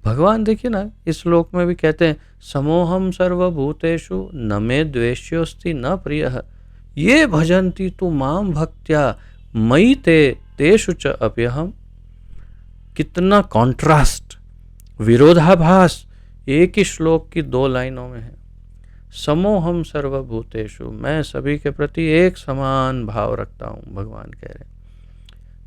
S1: भगवान देखिए ना, इस श्लोक में भी कहते हैं, समोहम सर्वभूतेषु न मे द्वेष्योस्ति न प्रियः ये भजन्ति तु माम भक्त्या मयि ते तेषु च अप्यहम्। कितना कॉन्ट्रास्ट, विरोधाभास एक ही श्लोक की 2 लाइनों में है। समोहम सर्वभूतेषु, मैं सभी के प्रति एक समान भाव रखता हूँ, भगवान कह रहे हैं।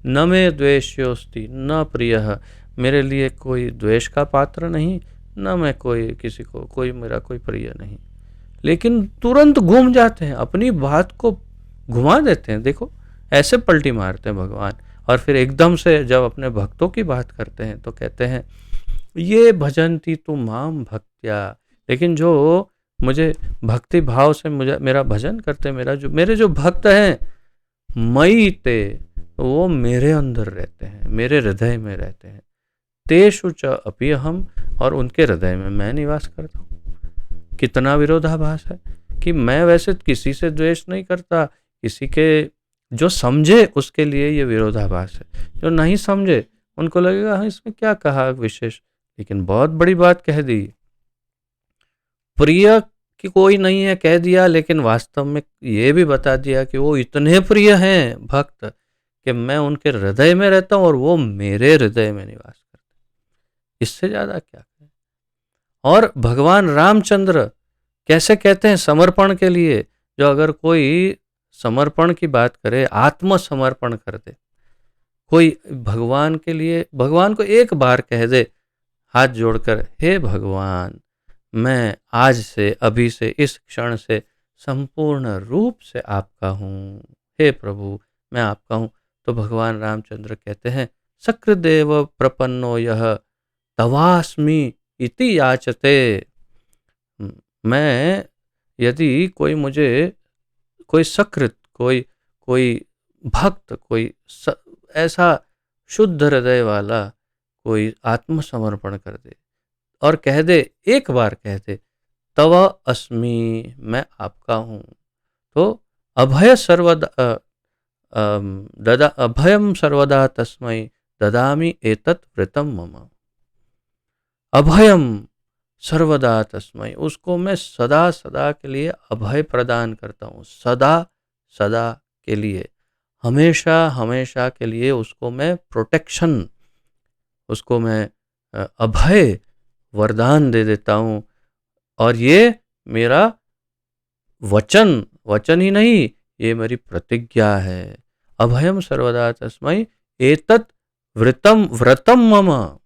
S1: न मे द्वेष्योस्ति न प्रियः, मेरे लिए कोई द्वेष का पात्र नहीं, न मैं किसी को मेरा कोई प्रिय नहीं। लेकिन तुरंत घूम जाते हैं, अपनी बात को घुमा देते हैं। देखो ऐसे पलटी मारते हैं भगवान, और फिर एकदम से जब अपने भक्तों की बात करते हैं तो कहते हैं ये भजन्ति तु माम भक्त्या। लेकिन जो मुझे भक्ति भाव से मेरा भजन करते हैं, मेरे जो भक्त हैं, मयि ते, वो मेरे अंदर रहते हैं, मेरे हृदय में रहते हैं। तेषु च अप्यहम्, और उनके हृदय में मैं निवास करता हूँ। कितना विरोधाभास है कि मैं वैसे किसी से द्वेष नहीं करता, किसी के जो समझे उसके लिए ये विरोधाभास है, जो नहीं समझे उनको लगेगा हाँ इसमें क्या कहा विशेष, लेकिन बहुत बड़ी बात कह दी। प्रिय कि कोई नहीं है कह दिया, लेकिन वास्तव में ये भी बता दिया कि वो इतने प्रिय हैं भक्त कि मैं उनके हृदय में रहता हूँ और वो मेरे हृदय में निवास करते हैं। इससे ज्यादा क्या कहें। और भगवान रामचंद्र कैसे कहते हैं समर्पण के लिए, जो अगर कोई समर्पण की बात करे, आत्मसमर्पण कर दे, कोई भगवान के लिए भगवान को एक बार कह दे हाथ जोड़कर, हे भगवान मैं आज से, अभी से, इस क्षण से संपूर्ण रूप से आपका हूँ, हे प्रभु मैं आपका हूँ, तो भगवान रामचंद्र कहते हैं सकृदेव प्रपन्नो यह तवास्मि इति याचते। मैं, यदि कोई मुझे, कोई सकृत, कोई भक्त, ऐसा शुद्ध हृदय वाला कोई आत्मसमर्पण कर दे और कह दे, एक बार कह दे तव अस्मि, मैं आपका हूँ, तो अभयम सर्वदा तस्मै ददामि एतत् व्रतम मम। अभयम सर्वदा तस्मै, उसको मैं सदा सदा के लिए अभय प्रदान करता हूँ, सदा सदा के लिए, हमेशा हमेशा के लिए उसको मैं प्रोटेक्शन, उसको मैं अभय वरदान दे देता हूँ। और ये मेरा वचन ही नहीं, ये मेरी प्रतिज्ञा है। अभयम सर्वदा तस्मै एतत् व्रतम मम,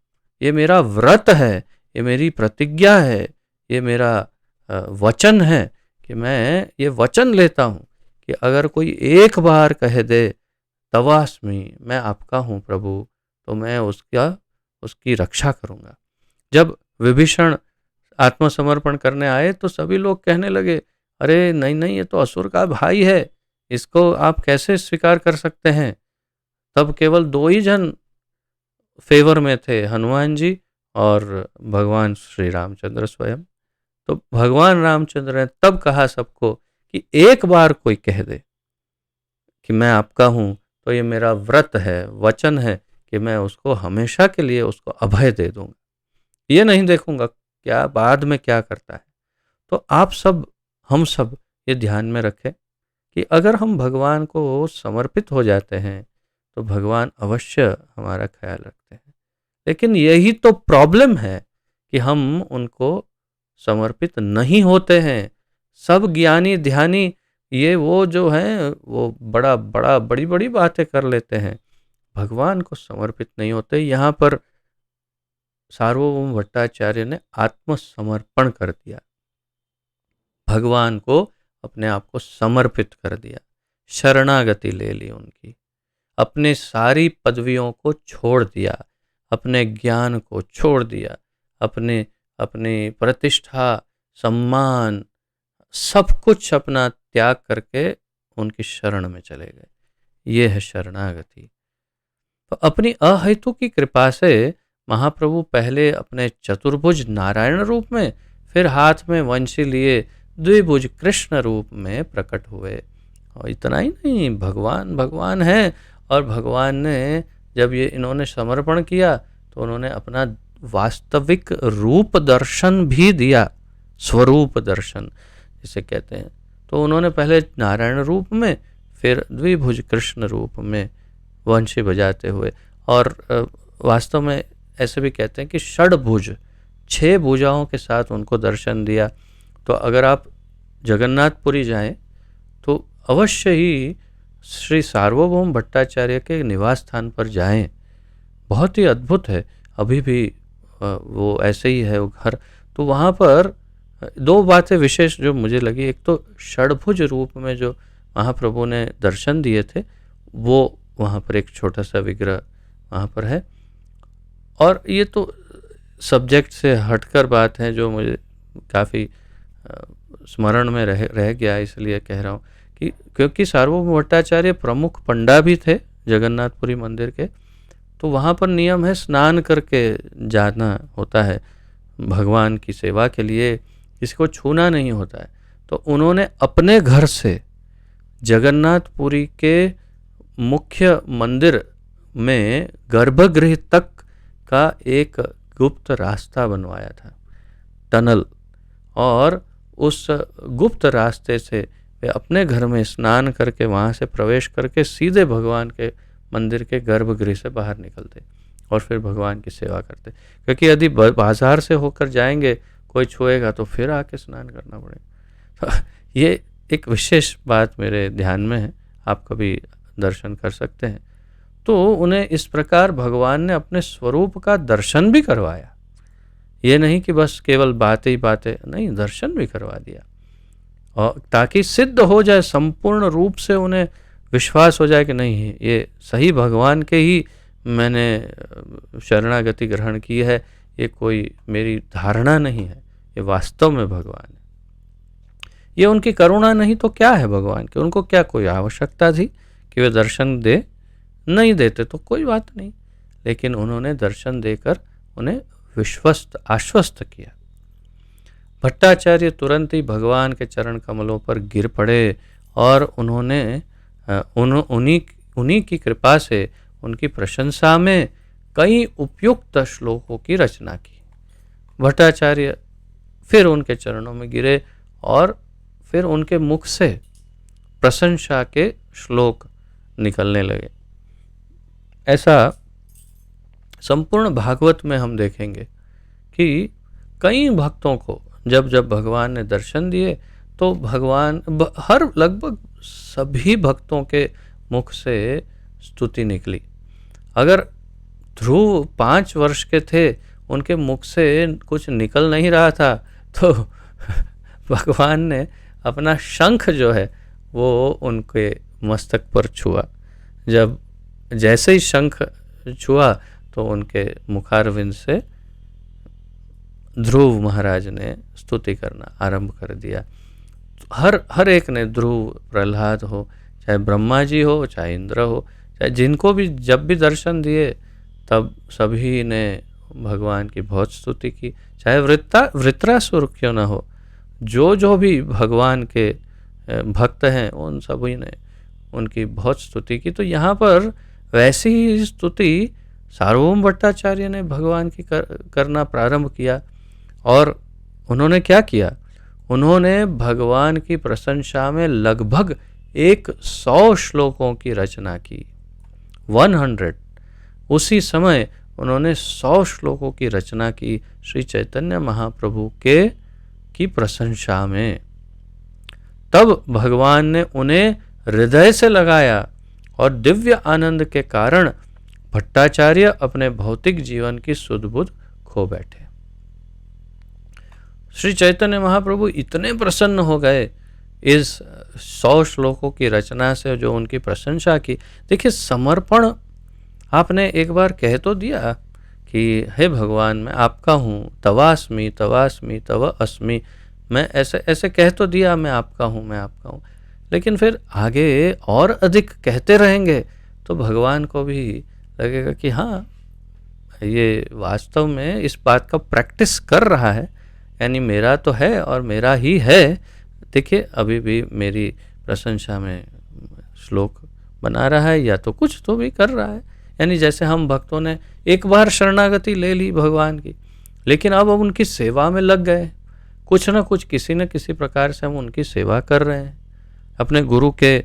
S1: ये मेरा व्रत है, ये मेरी प्रतिज्ञा है, ये मेरा वचन है कि मैं ये वचन लेता हूँ कि अगर कोई एक बार कह दे तवास्मि, मैं आपका हूँ प्रभु, तो मैं उसकी रक्षा करूँगा। जब विभीषण आत्मसमर्पण करने आए तो सभी लोग कहने लगे, अरे नहीं नहीं, ये तो असुर का भाई है, इसको आप कैसे स्वीकार कर सकते हैं। तब केवल 2 ही जन फेवर में थे, हनुमान जी और भगवान श्री रामचंद्र स्वयं। तो भगवान रामचंद्र ने तब कहा सबको कि एक बार कोई कह दे कि मैं आपका हूँ, तो ये मेरा व्रत है, वचन है कि मैं उसको हमेशा के लिए उसको अभय दे दूंगा, ये नहीं देखूंगा क्या बाद में क्या करता है। तो आप सब, हम सब ये ध्यान में रखें कि अगर हम भगवान को समर्पित हो जाते हैं तो भगवान अवश्य हमारा ख्याल रखते हैं। लेकिन यही तो प्रॉब्लम है कि हम उनको समर्पित नहीं होते हैं। सब ज्ञानी ध्यानी ये वो जो हैं वो बड़ी बड़ी बातें कर लेते हैं, भगवान को समर्पित नहीं होते। यहाँ पर सार्वभौम भट्टाचार्य ने आत्मसमर्पण कर दिया, भगवान को अपने आप को समर्पित कर दिया, शरणागति ले ली उनकी, अपने सारी पदवियों को छोड़ दिया, अपने ज्ञान को छोड़ दिया, अपने अपनी प्रतिष्ठा, सम्मान, सब कुछ अपना त्याग करके उनकी शरण में चले गए। ये है शरणागति। तो अपनी अहेतु की कृपा से महाप्रभु पहले अपने चतुर्भुज नारायण रूप में, फिर हाथ में वंशी लिए द्विभुज कृष्ण रूप में प्रकट हुए। और इतना ही नहीं, भगवान भगवान है, और भगवान ने जब ये इन्होंने समर्पण किया तो उन्होंने अपना वास्तविक रूप दर्शन भी दिया, स्वरूप दर्शन जिसे कहते हैं। तो उन्होंने पहले नारायण रूप में, फिर द्विभुज कृष्ण रूप में वंशी बजाते हुए, और वास्तव में ऐसे भी कहते हैं कि षडभुज, 6 भुजाओं के साथ उनको दर्शन दिया। तो अगर आप जगन्नाथपुरी जाएं तो अवश्य ही श्री सार्वभौम भट्टाचार्य के निवास स्थान पर जाएं, बहुत ही अद्भुत है। अभी भी वो ऐसे ही है वो घर। तो वहाँ पर 2 बातें विशेष जो मुझे लगी, एक तो षडभुज रूप में जो महाप्रभु ने दर्शन दिए थे, वो वहाँ पर एक छोटा सा विग्रह वहाँ पर है। और ये तो सब्जेक्ट से हटकर बात है जो मुझे काफ़ी स्मरण में रह गया, इसलिए कह रहा हूँ कि क्योंकि सार्वभौम भट्टाचार्य प्रमुख पंडा भी थे जगन्नाथपुरी मंदिर के। तो वहाँ पर नियम है स्नान करके जाना होता है, भगवान की सेवा के लिए किसी को छूना नहीं होता है। तो उन्होंने अपने घर से जगन्नाथपुरी के मुख्य मंदिर में गर्भगृह तक का एक गुप्त रास्ता बनवाया था, टनल, और उस गुप्त रास्ते से वे अपने घर में स्नान करके वहाँ से प्रवेश करके सीधे भगवान के मंदिर के गर्भगृह से बाहर निकलते और फिर भगवान की सेवा करते। क्योंकि यदि बाजार से होकर जाएंगे, कोई छुएगा तो फिर आके स्नान करना पड़ेगा। ये एक विशेष बात मेरे ध्यान में है, आप कभी दर्शन कर सकते हैं। तो उन्हें इस प्रकार भगवान ने अपने स्वरूप का दर्शन भी करवाया। ये नहीं कि बस केवल बातें ही बातें, नहीं, दर्शन भी करवा दिया, और ताकि सिद्ध हो जाए, संपूर्ण रूप से उन्हें विश्वास हो जाए कि नहीं, ये सही भगवान के ही मैंने शरणागति ग्रहण की है, ये कोई मेरी धारणा नहीं है, ये वास्तव में भगवान है। ये उनकी करुणा नहीं तो क्या है भगवान की? उनको क्या कोई आवश्यकता थी कि वे दर्शन दे? नहीं देते तो कोई बात नहीं, लेकिन उन्होंने दर्शन देकर उन्हें विश्वस्त आश्वस्त किया। भट्टाचार्य तुरंत ही भगवान के चरण कमलों पर गिर पड़े और उन्होंने उन्हीं की कृपा से उनकी प्रशंसा में कई उपयुक्त श्लोकों की रचना की। भट्टाचार्य फिर उनके चरणों में गिरे और फिर उनके मुख से प्रशंसा के श्लोक निकलने लगे। ऐसा संपूर्ण भागवत में हम देखेंगे कि कई भक्तों को जब जब भगवान ने दर्शन दिए तो भगवान हर लगभग सभी भक्तों के मुख से स्तुति निकली। अगर ध्रुव 5 वर्ष के थे, उनके मुख से कुछ निकल नहीं रहा था, तो भगवान ने अपना शंख जो है वो उनके मस्तक पर छुआ। जब जैसे ही शंख छुआ तो उनके मुखारविंद से ध्रुव महाराज ने स्तुति करना आरंभ कर दिया। हर एक ने, ध्रुव, प्रहलाद हो, चाहे ब्रह्मा जी हो, चाहे इंद्र हो, चाहे जिनको भी जब भी दर्शन दिए तब सभी ने भगवान की बहुत स्तुति की। चाहे वृत्रासुर क्यों ना हो, जो भी भगवान के भक्त हैं उन सभी ने उनकी बहुत स्तुति की। तो यहाँ पर वैसी ही स्तुति सार्वभौम भट्टाचार्य ने भगवान की करना प्रारंभ किया। और उन्होंने क्या किया? उन्होंने भगवान की प्रशंसा में लगभग 100 श्लोकों की रचना की। 100। उसी समय उन्होंने 100 श्लोकों की रचना की श्री चैतन्य महाप्रभु की प्रशंसा में। तब भगवान ने उन्हें हृदय से लगाया और दिव्य आनंद के कारण भट्टाचार्य अपने भौतिक जीवन की सुध बुध खो बैठे। श्री चैतन्य महाप्रभु इतने प्रसन्न हो गए इस 100 श्लोकों की रचना से जो उनकी प्रशंसा की। देखिए समर्पण आपने एक बार कह तो दिया कि हे भगवान मैं आपका हूँ, तवास्मि तवास्मि तव अस्मि, मैं ऐसे ऐसे कह तो दिया मैं आपका हूँ मैं आपका हूँ, लेकिन फिर आगे और अधिक कहते रहेंगे तो भगवान को भी लगेगा कि हाँ ये वास्तव में इस बात का प्रैक्टिस कर रहा है, यानी मेरा तो है और मेरा ही है। देखिए अभी भी मेरी प्रशंसा में श्लोक बना रहा है या तो कुछ तो भी कर रहा है। यानी जैसे हम भक्तों ने एक बार शरणागति ले ली भगवान की, लेकिन अब उनकी सेवा में लग गए, कुछ ना कुछ किसी न किसी प्रकार से हम उनकी सेवा कर रहे हैं, अपने गुरु के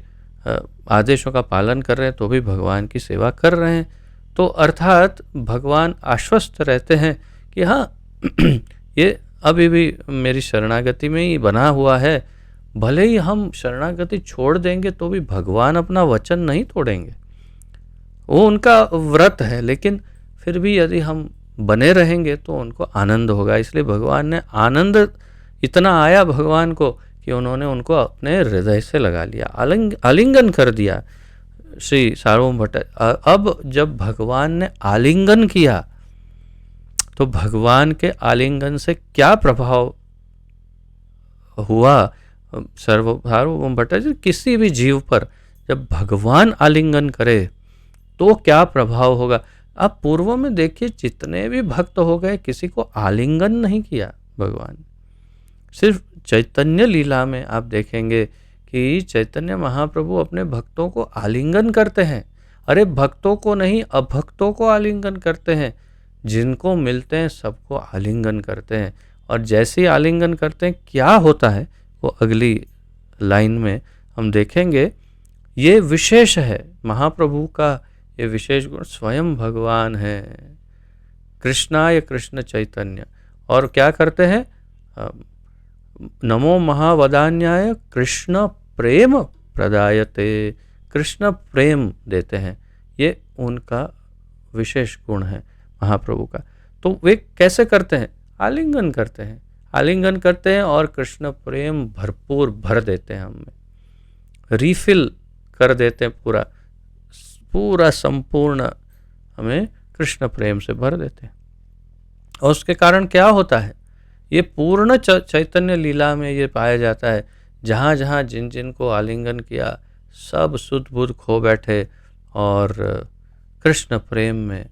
S1: आदेशों का पालन कर रहे हैं तो भी भगवान की सेवा कर रहे हैं। तो अर्थात भगवान आश्वस्त रहते हैं कि हाँ ये अभी भी मेरी शरणागति में ही बना हुआ है। भले ही हम शरणागति छोड़ देंगे तो भी भगवान अपना वचन नहीं तोड़ेंगे, वो उनका व्रत है, लेकिन फिर भी यदि हम बने रहेंगे तो उनको आनंद होगा। इसलिए भगवान ने आनंद इतना आया भगवान को कि उन्होंने उनको अपने हृदय से लगा लिया, आलिंगन कर दिया। श्री सार्वभौम भट्टाचार्य, अब जब भगवान ने आलिंगन किया तो भगवान के आलिंगन से क्या प्रभाव हुआ सार्वभौम भट्टाचार्य, किसी भी जीव पर जब भगवान आलिंगन करे तो क्या प्रभाव होगा। आप पूर्व में देखिए जितने भी भक्त हो गए किसी को आलिंगन नहीं किया भगवान। सिर्फ चैतन्य लीला में आप देखेंगे कि चैतन्य महाप्रभु अपने भक्तों को आलिंगन करते हैं। अरे भक्तों को नहीं, अभक्तों को आलिंगन करते हैं, जिनको मिलते हैं सबको आलिंगन करते हैं। और जैसे ही आलिंगन करते हैं क्या होता है वो अगली लाइन में हम देखेंगे। ये विशेष है महाप्रभु का, ये विशेष गुण स्वयं भगवान है, कृष्णाय कृष्ण चैतन्य। और क्या करते हैं, नमो महावदान्याय कृष्ण प्रेम प्रदायते, कृष्ण प्रेम देते हैं, ये उनका विशेष गुण है महाप्रभु का। तो वे कैसे करते हैं, आलिंगन करते हैं, आलिंगन करते हैं और कृष्ण प्रेम भरपूर भर देते हैं, हमें रिफिल कर देते हैं, पूरा पूरा संपूर्ण हमें कृष्ण प्रेम से भर देते हैं। और उसके कारण क्या होता है, ये पूर्ण चैतन्य लीला में ये पाया जाता है, जहाँ जहाँ जिन जिन को आलिंगन किया सब सुध बुध खो बैठे और कृष्ण प्रेम में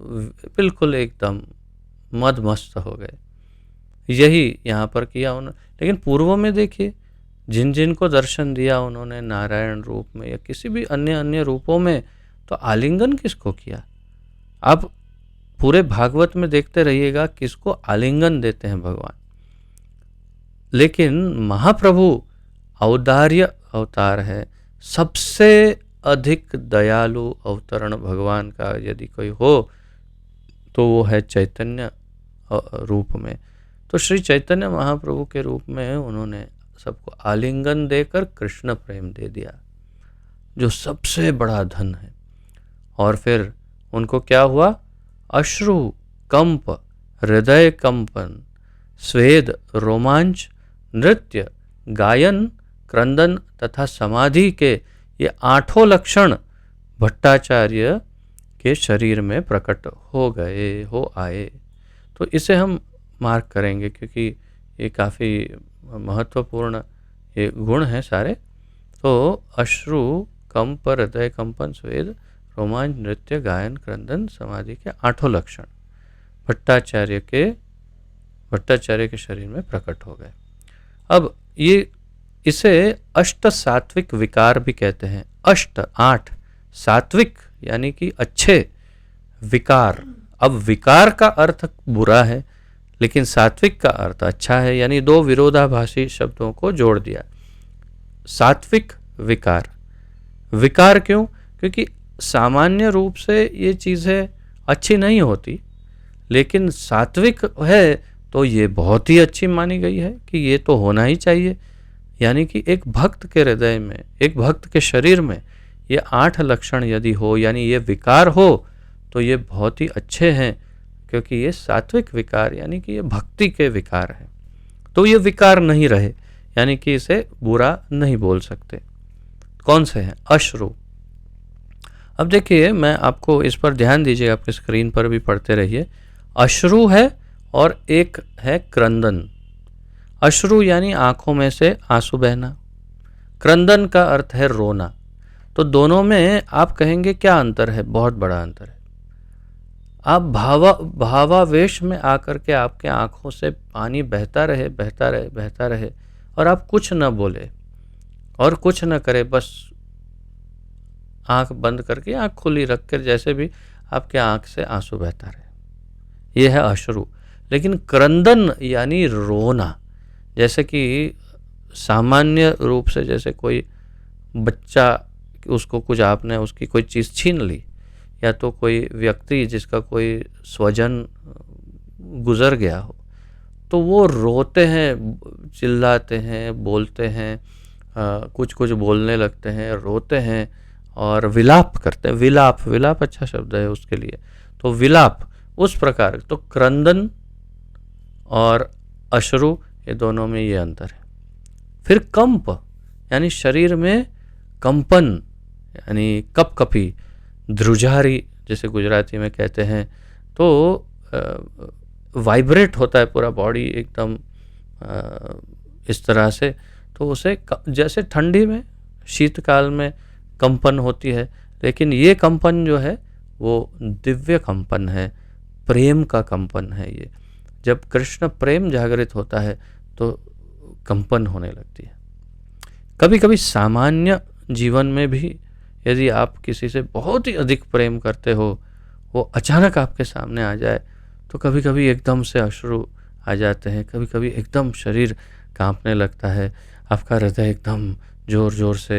S1: बिल्कुल एकदम मदमस्त हो गए। यही यहाँ पर किया उन्होंने। लेकिन पूर्व में देखिए जिन जिन को दर्शन दिया उन्होंने नारायण रूप में या किसी भी अन्य रूपों में, तो आलिंगन किसको किया। आप पूरे भागवत में देखते रहिएगा किसको आलिंगन देते हैं भगवान। लेकिन महाप्रभु औदार्य अवतार है, सबसे अधिक दयालु अवतरण भगवान का यदि कोई हो तो वो है चैतन्य रूप में। तो श्री चैतन्य महाप्रभु के रूप में उन्होंने सबको आलिंगन देकर कृष्ण प्रेम दे दिया, जो सबसे बड़ा धन है। और फिर उनको क्या हुआ, अश्रु कंप, हृदय कंपन, स्वेद, रोमांच, नृत्य, गायन, क्रंदन तथा समाधि के ये 8 लक्षण भट्टाचार्य के शरीर में प्रकट हो गए, हो आए। तो इसे हम मार्क करेंगे क्योंकि ये काफ़ी महत्वपूर्ण ये गुण हैं सारे। तो अश्रु कंप, हृदय कंपन, स्वेद, रोमांच, नृत्य, गायन, क्रंदन, समाधि के 8 लक्षण भट्टाचार्य के शरीर में प्रकट हो गए। अब ये इसे अष्ट सात्विक विकार भी कहते हैं। अष्ट 8, सात्विक यानी कि अच्छे, विकार, अब विकार का अर्थ बुरा है लेकिन सात्विक का अर्थ अच्छा है, यानी 2 विरोधाभासी शब्दों को जोड़ दिया। सात्विक विकार, विकार क्यों, क्योंकि सामान्य रूप से ये चीज़ें अच्छी नहीं होती, लेकिन सात्विक है तो ये बहुत ही अच्छी मानी गई है कि ये तो होना ही चाहिए। यानी कि एक भक्त के हृदय में, एक भक्त के शरीर में ये 8 लक्षण यदि हो, यानी ये विकार हो, तो ये बहुत ही अच्छे हैं, क्योंकि ये सात्विक विकार यानी कि ये भक्ति के विकार हैं। तो ये विकार नहीं रहे, यानी कि इसे बुरा नहीं बोल सकते। कौन से हैं? अश्रु। अब देखिए, मैं आपको इस पर ध्यान दीजिए, आपके स्क्रीन पर भी पढ़ते रहिए। अश्रु है और एक है क्रंदन। अश्रु यानी आंखों में से आंसू बहना, क्रंदन का अर्थ है रोना। तो दोनों में आप कहेंगे क्या अंतर है? बहुत बड़ा अंतर है। आप भावावेश में आकर के आपके आंखों से पानी बहता रहे, बहता रहे, बहता रहे, और आप कुछ न बोले और कुछ न करे, बस आंख बंद करके, आंख खुली रखकर जैसे भी आपके आंख से आंसू बहता रहे, यह है अश्रु। लेकिन क्रंदन यानी रोना, जैसे कि सामान्य रूप से जैसे कोई बच्चा, उसको कुछ आपने उसकी कोई चीज़ छीन ली, या तो कोई व्यक्ति जिसका कोई स्वजन गुजर गया हो, तो वो रोते हैं, चिल्लाते हैं, बोलते हैं, कुछ कुछ बोलने लगते हैं, रोते हैं और विलाप करते हैं। विलाप, विलाप अच्छा शब्द है उसके लिए, तो विलाप उस प्रकार। तो क्रंदन और अश्रु, ये दोनों में ये अंतर है। फिर कंप यानी शरीर में कंपन, यानी कपकपी, ध्रुजारी जिसे गुजराती में कहते हैं। तो वाइब्रेट होता है पूरा बॉडी एकदम इस तरह से। तो उसे जैसे ठंडी में, शीतकाल में कंपन होती है, लेकिन ये कंपन जो है वो दिव्य कंपन है, प्रेम का कंपन है। ये जब कृष्ण प्रेम जागृत होता है तो कंपन होने लगती है। कभी कभी सामान्य जीवन में भी यदि आप किसी से बहुत ही अधिक प्रेम करते हो, वो अचानक आपके सामने आ जाए, तो कभी कभी एकदम से अश्रु आ जाते हैं, कभी कभी एकदम शरीर कांपने लगता है, आपका हृदय एकदम जोर जोर से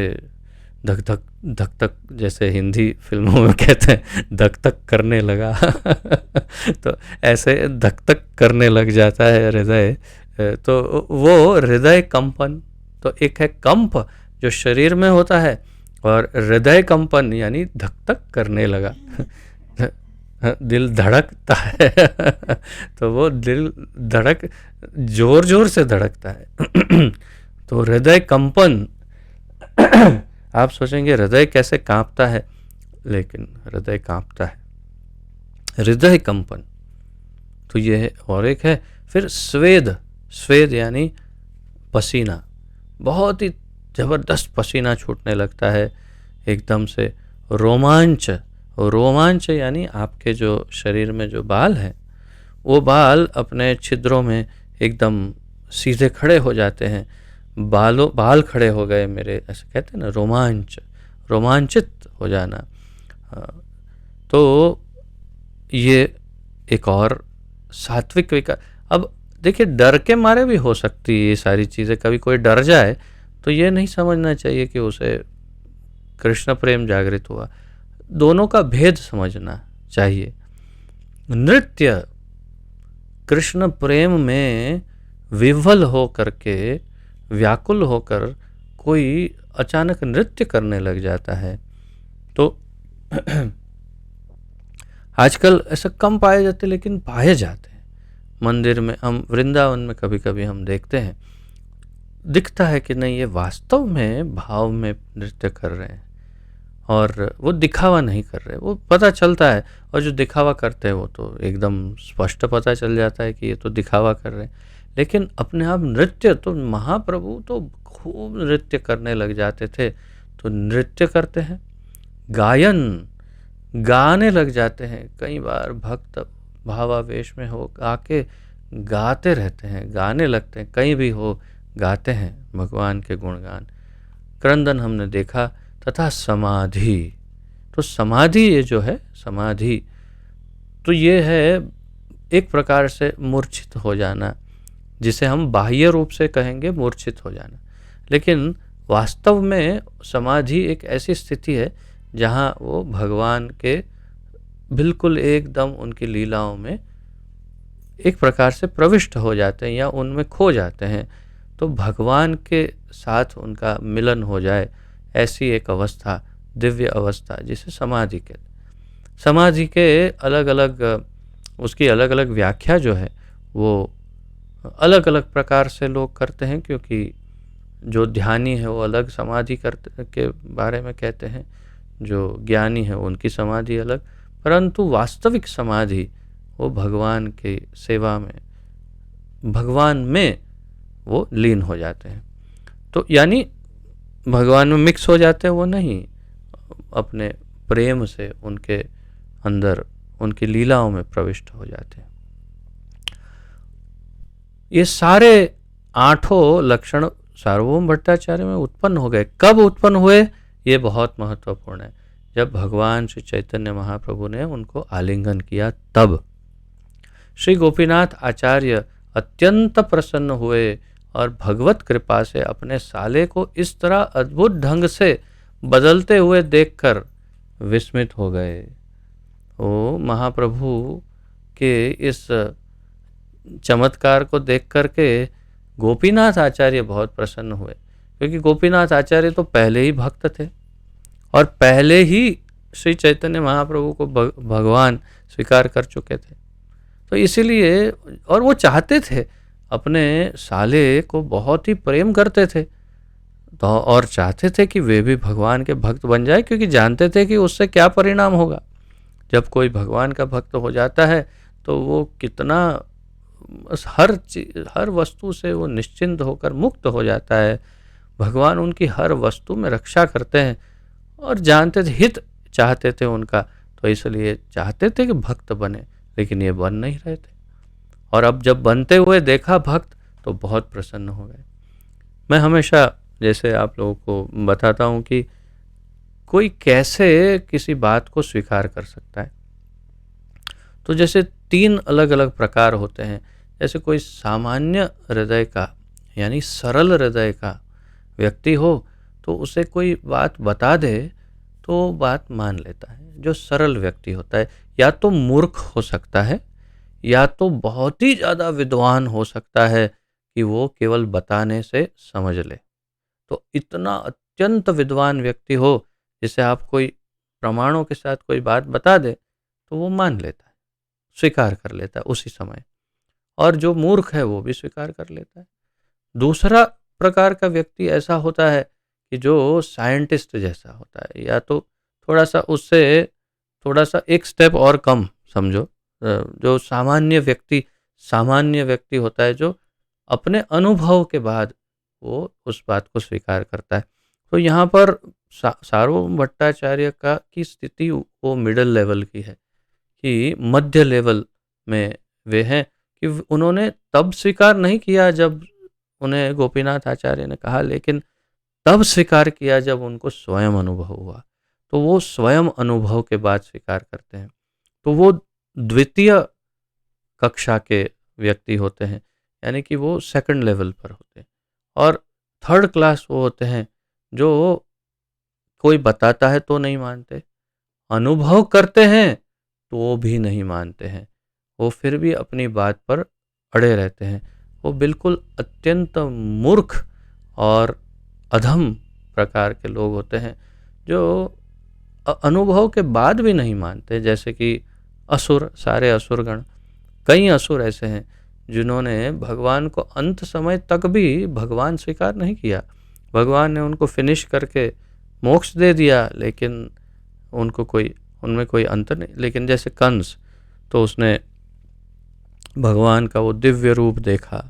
S1: धक धक धक धक, जैसे हिंदी फिल्मों में कहते हैं धक धक करने लगा तो ऐसे धक धक करने लग जाता है हृदय। तो वो हृदय कंपन, तो एक है कंप जो शरीर में होता है, और हृदय कंपन यानी धक धक करने लगा दिल धड़कता है तो वो दिल धड़क जोर जोर से धड़कता है तो हृदय कंपन आप सोचेंगे हृदय कैसे कांपता है, लेकिन हृदय कांपता है, हृदय कंपन। तो ये है। और एक है फिर स्वेद। स्वेद यानी पसीना, बहुत ही जबरदस्त पसीना छूटने लगता है एकदम से। रोमांच, रोमांच यानी आपके जो शरीर में जो बाल हैं, वो बाल अपने छिद्रों में एकदम सीधे खड़े हो जाते हैं। बाल खड़े हो गए मेरे, ऐसे कहते हैं ना, रोमांच, रोमांचित हो जाना। तो ये एक और सात्विक विकार। अब देखिए, डर के मारे भी हो सकती है ये सारी चीज़ें। कभी कोई डर जाए तो ये नहीं समझना चाहिए कि उसे कृष्ण प्रेम जागृत हुआ। दोनों का भेद समझना चाहिए। नृत्य, कृष्ण प्रेम में विह्वल हो करके, व्याकुल होकर कोई अचानक नृत्य करने लग जाता है, तो आजकल ऐसा कम पाए जाते, लेकिन पाए जाते हैं। मंदिर में, हम वृंदावन में कभी कभी हम देखते हैं, दिखता है कि नहीं ये वास्तव में भाव में नृत्य कर रहे हैं, और वो दिखावा नहीं कर रहे, वो पता चलता है। और जो दिखावा करते हैं वो तो एकदम स्पष्ट पता चल जाता है कि ये तो दिखावा कर रहे हैं। लेकिन अपने आप नृत्य, तो महाप्रभु तो खूब नृत्य करने लग जाते थे। तो नृत्य करते हैं, गायन, गाने लग जाते हैं। कई बार भक्त भावावेश में हो आके गाते रहते हैं, गाने लगते हैं, कहीं भी हो गाते हैं भगवान के गुणगान। क्रंदन हमने देखा, तथा समाधि। तो समाधि, ये जो है समाधि, तो ये है एक प्रकार से मूर्छित हो जाना, जिसे हम बाह्य रूप से कहेंगे मूर्छित हो जाना। लेकिन वास्तव में समाधि एक ऐसी स्थिति है जहाँ वो भगवान के बिल्कुल एकदम उनकी लीलाओं में एक प्रकार से प्रविष्ट हो जाते हैं, या उनमें खो जाते हैं। तो भगवान के साथ उनका मिलन हो जाए, ऐसी एक अवस्था, दिव्य अवस्था, जिसे समाधि कहते हैं। समाधि के अलग अलग, उसकी अलग अलग व्याख्या जो है वो अलग अलग प्रकार से लोग करते हैं, क्योंकि जो ध्यानी है वो अलग समाधि करते के बारे में कहते हैं, जो ज्ञानी है उनकी समाधि अलग, परंतु वास्तविक समाधि वो भगवान की सेवा में, भगवान में वो लीन हो जाते हैं। तो यानी भगवान में मिक्स हो जाते हैं वो नहीं, अपने प्रेम से उनके अंदर, उनकी लीलाओं में प्रविष्ट हो जाते हैं। ये सारे 8 लक्षण सार्वभौम भट्टाचार्य में उत्पन्न हो गए। कब उत्पन्न हुए ये बहुत महत्वपूर्ण है, जब भगवान श्री चैतन्य महाप्रभु ने उनको आलिंगन किया तब। श्री गोपीनाथ आचार्य अत्यंत प्रसन्न हुए और भगवत कृपा से अपने साले को इस तरह अद्भुत ढंग से बदलते हुए देखकर विस्मित हो गए। ओ महाप्रभु के इस चमत्कार को देख करके गोपीनाथ आचार्य बहुत प्रसन्न हुए, क्योंकि गोपीनाथ आचार्य तो पहले ही भक्त थे और पहले ही श्री चैतन्य महाप्रभु को भगवान स्वीकार कर चुके थे। तो इसीलिए, और वो चाहते थे, अपने साले को बहुत ही प्रेम करते थे, तो और चाहते थे कि वे भी भगवान के भक्त बन जाए, क्योंकि जानते थे कि उससे क्या परिणाम होगा। जब कोई भगवान का भक्त हो जाता है तो वो कितना हर वस्तु से वो निश्चिंत होकर मुक्त हो जाता है। भगवान उनकी हर वस्तु में रक्षा करते हैं और जानते थे, हित चाहते थे उनका, तो इसलिए चाहते थे कि भक्त बने, लेकिन ये बन नहीं रहे थे। और अब जब बनते हुए देखा भक्त तो बहुत प्रसन्न हो गए। मैं हमेशा जैसे आप लोगों को बताता हूँ कि कोई कैसे किसी बात को स्वीकार कर सकता है, तो जैसे 3 अलग अलग प्रकार होते हैं। जैसे कोई सामान्य हृदय का, यानी सरल हृदय का व्यक्ति हो, तो उसे कोई बात बता दे तो बात मान लेता है। जो सरल व्यक्ति होता है, या तो मूर्ख हो सकता है, या तो बहुत ही ज़्यादा विद्वान हो सकता है कि वो केवल बताने से समझ ले। तो इतना अत्यंत विद्वान व्यक्ति हो, जिसे आप कोई प्रमाणों के साथ कोई बात बता दे तो वो मान लेता है, स्वीकार कर लेता है उसी समय। और जो मूर्ख है वो भी स्वीकार कर लेता है। दूसरा प्रकार का व्यक्ति ऐसा होता है कि जो साइंटिस्ट जैसा होता है, या तो थोड़ा सा उससे थोड़ा सा एक स्टेप और कम समझो, जो सामान्य व्यक्ति होता है, जो अपने अनुभव के बाद वो उस बात को स्वीकार करता है। तो यहाँ पर सार्वभौम भट्टाचार्य का की स्थिति वो मिडल लेवल की है, कि मध्य लेवल में वे हैं, कि उन्होंने तब स्वीकार नहीं किया जब उन्हें गोपीनाथ आचार्य ने कहा, लेकिन तब स्वीकार किया जब उनको स्वयं अनुभव हुआ। तो वो स्वयं अनुभव के बाद स्वीकार करते हैं। तो वो द्वितीय कक्षा के व्यक्ति होते हैं, यानी कि वो सेकंड लेवल पर होते हैं। और थर्ड क्लास वो होते हैं जो कोई बताता है तो नहीं मानते, अनुभव करते हैं तो भी नहीं मानते हैं, वो फिर भी अपनी बात पर अड़े रहते हैं। वो बिल्कुल अत्यंत मूर्ख और अधम प्रकार के लोग होते हैं, जो अनुभव के बाद भी नहीं मानते। जैसे कि असुर, सारे असुरगण, कई असुर ऐसे हैं जिन्होंने भगवान को अंत समय तक भी भगवान स्वीकार नहीं किया। भगवान ने उनको फिनिश करके मोक्ष दे दिया, लेकिन उनमें कोई अंतर नहीं। लेकिन जैसे कंस, तो उसने भगवान का वो दिव्य रूप देखा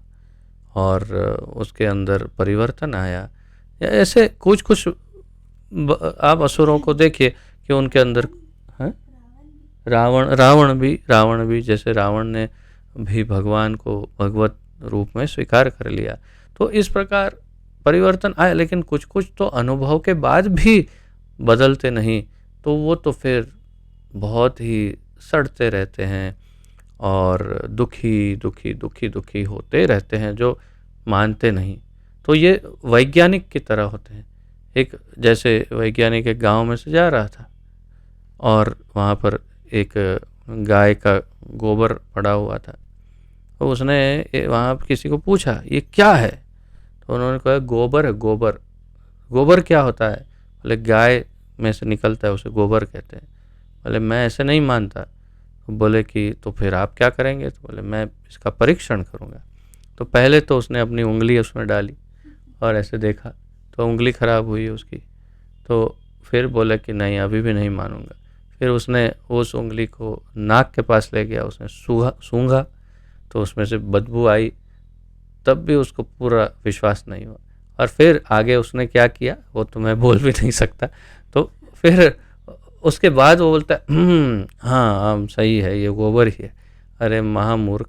S1: और उसके अंदर परिवर्तन आया। ऐसे कुछ आप असुरों को देखिए कि उनके अंदर है। रावण भी जैसे रावण ने भी भगवान को भगवत रूप में स्वीकार कर लिया। तो इस प्रकार परिवर्तन आया, लेकिन कुछ तो अनुभव के बाद भी बदलते नहीं, तो वो तो फिर बहुत ही सड़ते रहते हैं और दुखी होते रहते हैं, जो मानते नहीं। तो ये वैज्ञानिक की तरह होते हैं। एक जैसे वैज्ञानिक एक गांव में से जा रहा था और वहाँ पर एक गाय का गोबर पड़ा हुआ था। तो उसने वहाँ किसी को पूछा ये क्या है, तो उन्होंने कहा गोबर है। गोबर क्या होता है? बोले गाय में से निकलता है, उसे गोबर कहते हैं। बोले मैं ऐसे नहीं मानता। तो बोले कि तो फिर आप क्या करेंगे? तो बोले मैं इसका परीक्षण करूँगा। तो पहले तो उसने अपनी उंगली उसमें डाली और ऐसे देखा तो उंगली खराब हुई उसकी। तो फिर बोला कि नहीं, अभी भी नहीं मानूंगा। फिर उसने उस उंगली को नाक के पास ले गया, उसने सूंघा तो उसमें से बदबू आई, तब भी उसको पूरा विश्वास नहीं हुआ। और फिर आगे उसने क्या किया वो तो मैं बोल भी नहीं सकता। तो फिर उसके बाद वो बोलता है हाँ सही है, ये गोबर ही है। अरे महामूर्ख,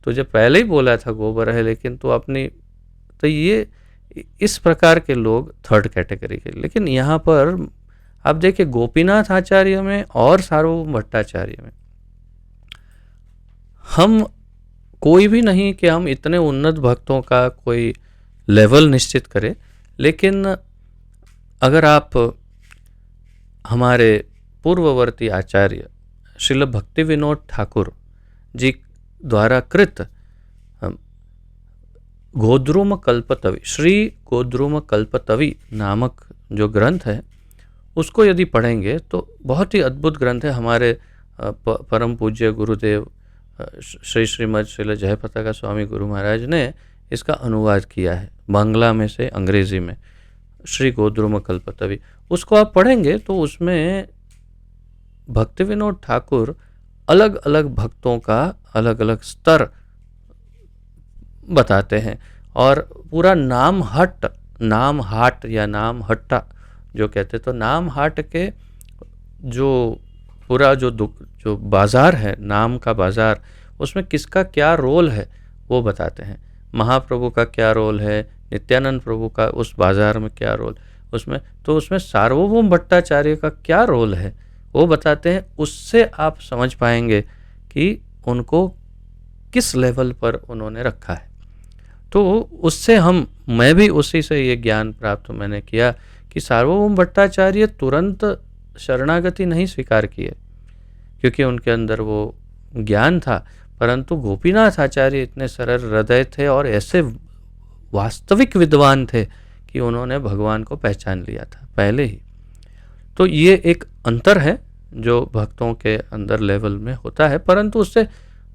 S1: तुझे पहले ही बोला था गोबर है, लेकिन तू अपनी। तो ये इस प्रकार के लोग थर्ड कैटेगरी के। लेकिन यहाँ पर आप देखिए गोपीनाथ आचार्य में और सार्वभौम भट्टाचार्य में हम कोई भी नहीं कि हम इतने उन्नत भक्तों का कोई लेवल निश्चित करें। लेकिन अगर आप हमारे पूर्ववर्ती आचार्य श्रील भक्ति विनोद ठाकुर जी द्वारा कृत गोद्रुम कल्पतवी, श्री गोद्रुम कल्पतवी नामक जो ग्रंथ है उसको यदि पढ़ेंगे तो बहुत ही अद्भुत ग्रंथ है। हमारे परम पूज्य गुरुदेव श्री श्रीमद श्रील जयपताका स्वामी गुरु महाराज ने इसका अनुवाद किया है बांग्ला में से अंग्रेजी में, श्री गोद्रुम कल्पतवी। उसको आप पढ़ेंगे तो उसमें भक्ति विनोद ठाकुर अलग अलग भक्तों का अलग अलग स्तर बताते हैं। और पूरा नाम हाट या नाम हट्टा जो कहते, तो नाम हाट के जो पूरा जो बाज़ार है, नाम का बाज़ार, उसमें किसका क्या रोल है वो बताते हैं। महाप्रभु का क्या रोल है, नित्यानंद प्रभु का उस बाज़ार में क्या रोल, उसमें सार्वभौम भट्टाचार्य का क्या रोल है वो बताते हैं। उससे आप समझ पाएंगे कि उनको किस लेवल पर उन्होंने रखा है। तो उससे मैं भी उसी से ये ज्ञान प्राप्त मैंने किया कि सार्वभौम भट्टाचार्य तुरंत शरणागति नहीं स्वीकार किए क्योंकि उनके अंदर वो ज्ञान था, परंतु गोपीनाथ आचार्य इतने सरल हृदय थे और ऐसे वास्तविक विद्वान थे कि उन्होंने भगवान को पहचान लिया था पहले ही। तो ये एक अंतर है जो भक्तों के अंदर लेवल में होता है, परंतु उससे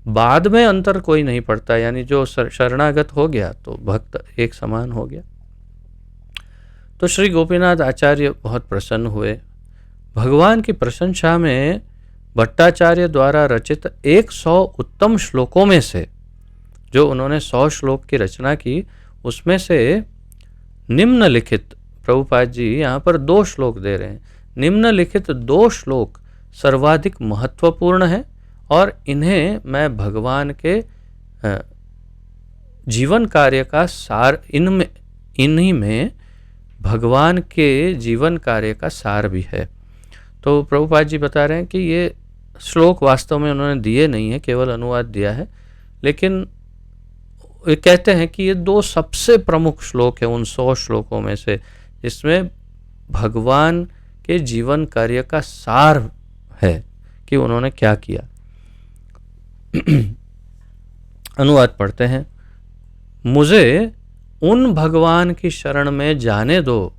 S1: बाद में अंतर कोई नहीं पड़ता। यानी जो शरणागत हो गया तो भक्त एक समान हो गया। तो श्री गोपीनाथ आचार्य बहुत प्रसन्न हुए। भगवान की प्रशंसा में भट्टाचार्य द्वारा रचित 100 उत्तम श्लोकों में से, जो उन्होंने 100 श्लोक की रचना की, उसमें से निम्नलिखित, प्रभुपाद जी यहाँ पर 2 श्लोक दे रहे हैं, निम्नलिखित 2 श्लोक सर्वाधिक महत्वपूर्ण है और इन्हें मैं भगवान के जीवन कार्य का सार, इन्हीं में भगवान के जीवन कार्य का सार भी है। तो प्रभुपाद जी बता रहे हैं कि ये श्लोक वास्तव में उन्होंने दिए नहीं है, केवल अनुवाद दिया है, लेकिन ये कहते हैं कि ये 2 सबसे प्रमुख श्लोक है उन 100 श्लोकों में से, जिसमें भगवान के जीवन कार्य का सार है कि उन्होंने क्या किया। अनुवाद पढ़ते हैं। मुझे उन भगवान की शरण में जाने दो,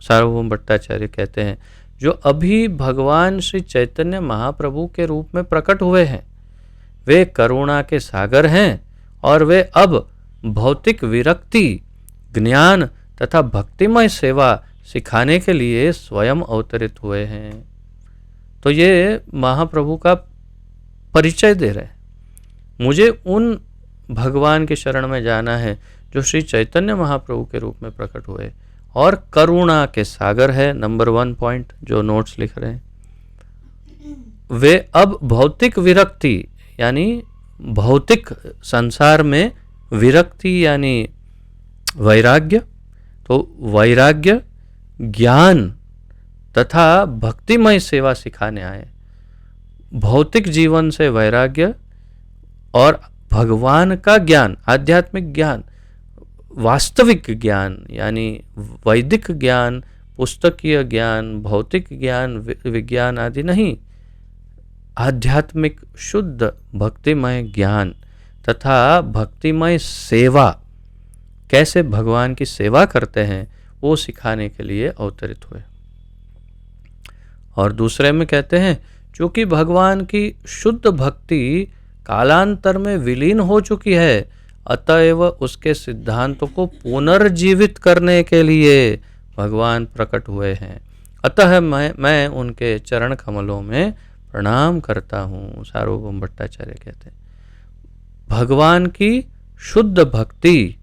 S1: सार्वभौम भट्टाचार्य कहते हैं, जो अभी भगवान श्री चैतन्य महाप्रभु के रूप में प्रकट हुए हैं। वे करुणा के सागर हैं और वे अब भौतिक विरक्ति, ज्ञान तथा भक्तिमय सेवा सिखाने के लिए स्वयं अवतरित हुए हैं। तो ये महाप्रभु का परिचय दे रहे हैं। मुझे उन भगवान की शरण में जाना है जो श्री चैतन्य महाप्रभु के रूप में प्रकट हुए और करुणा के सागर है। नंबर 1 पॉइंट जो नोट्स लिख रहे हैं, वे अब भौतिक विरक्ति यानी भौतिक संसार में विरक्ति यानी वैराग्य, तो वैराग्य, ज्ञान तथा भक्तिमय सेवा सिखाने आए। भौतिक जीवन से वैराग्य और भगवान का ज्ञान, आध्यात्मिक ज्ञान, वास्तविक ज्ञान यानी वैदिक ज्ञान, पुस्तकीय ज्ञान, भौतिक ज्ञान, विज्ञान आदि नहीं, आध्यात्मिक शुद्ध भक्तिमय ज्ञान तथा भक्तिमय सेवा, कैसे भगवान की सेवा करते हैं वो सिखाने के लिए अवतरित हुए। और दूसरे में कहते हैं, चूँकि भगवान की शुद्ध भक्ति कालांतर में विलीन हो चुकी है अतएव उसके सिद्धांतों को पुनर्जीवित करने के लिए भगवान प्रकट हुए हैं। अतः मैं उनके चरण कमलों में प्रणाम करता हूँ, सार्वभौम भट्टाचार्य कहते हैं। भगवान की शुद्ध भक्ति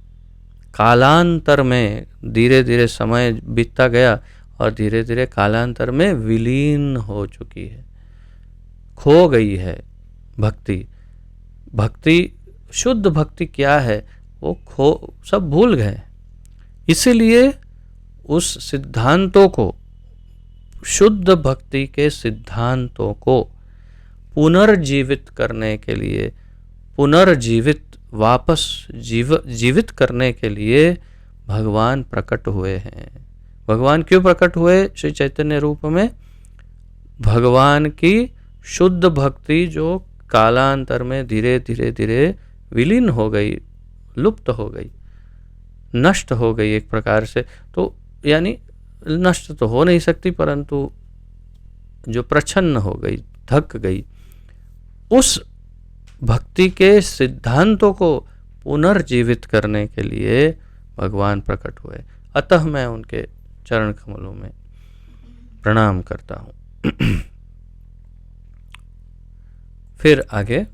S1: कालांतर में धीरे धीरे समय बीतता गया और धीरे धीरे कालांतर में विलीन हो चुकी है, खो गई है भक्ति। भक्ति, शुद्ध भक्ति क्या है वो सब भूल गए। इसीलिए उस सिद्धांतों को, शुद्ध भक्ति के सिद्धांतों को पुनर्जीवित करने के लिए, वापस जीवित करने के लिए भगवान प्रकट हुए हैं। भगवान क्यों प्रकट हुए श्री चैतन्य रूप में? भगवान की शुद्ध भक्ति जो कालांतर में धीरे धीरे विलीन हो गई, लुप्त हो गई, नष्ट हो गई एक प्रकार से। तो यानी नष्ट तो हो नहीं सकती, परंतु जो प्रच्छन्न हो गई, थक गई, उस भक्ति के सिद्धांतों को पुनर्जीवित करने के लिए भगवान प्रकट हुए। अतः मैं उनके चरण कमलों में प्रणाम करता हूँ। फिर आगे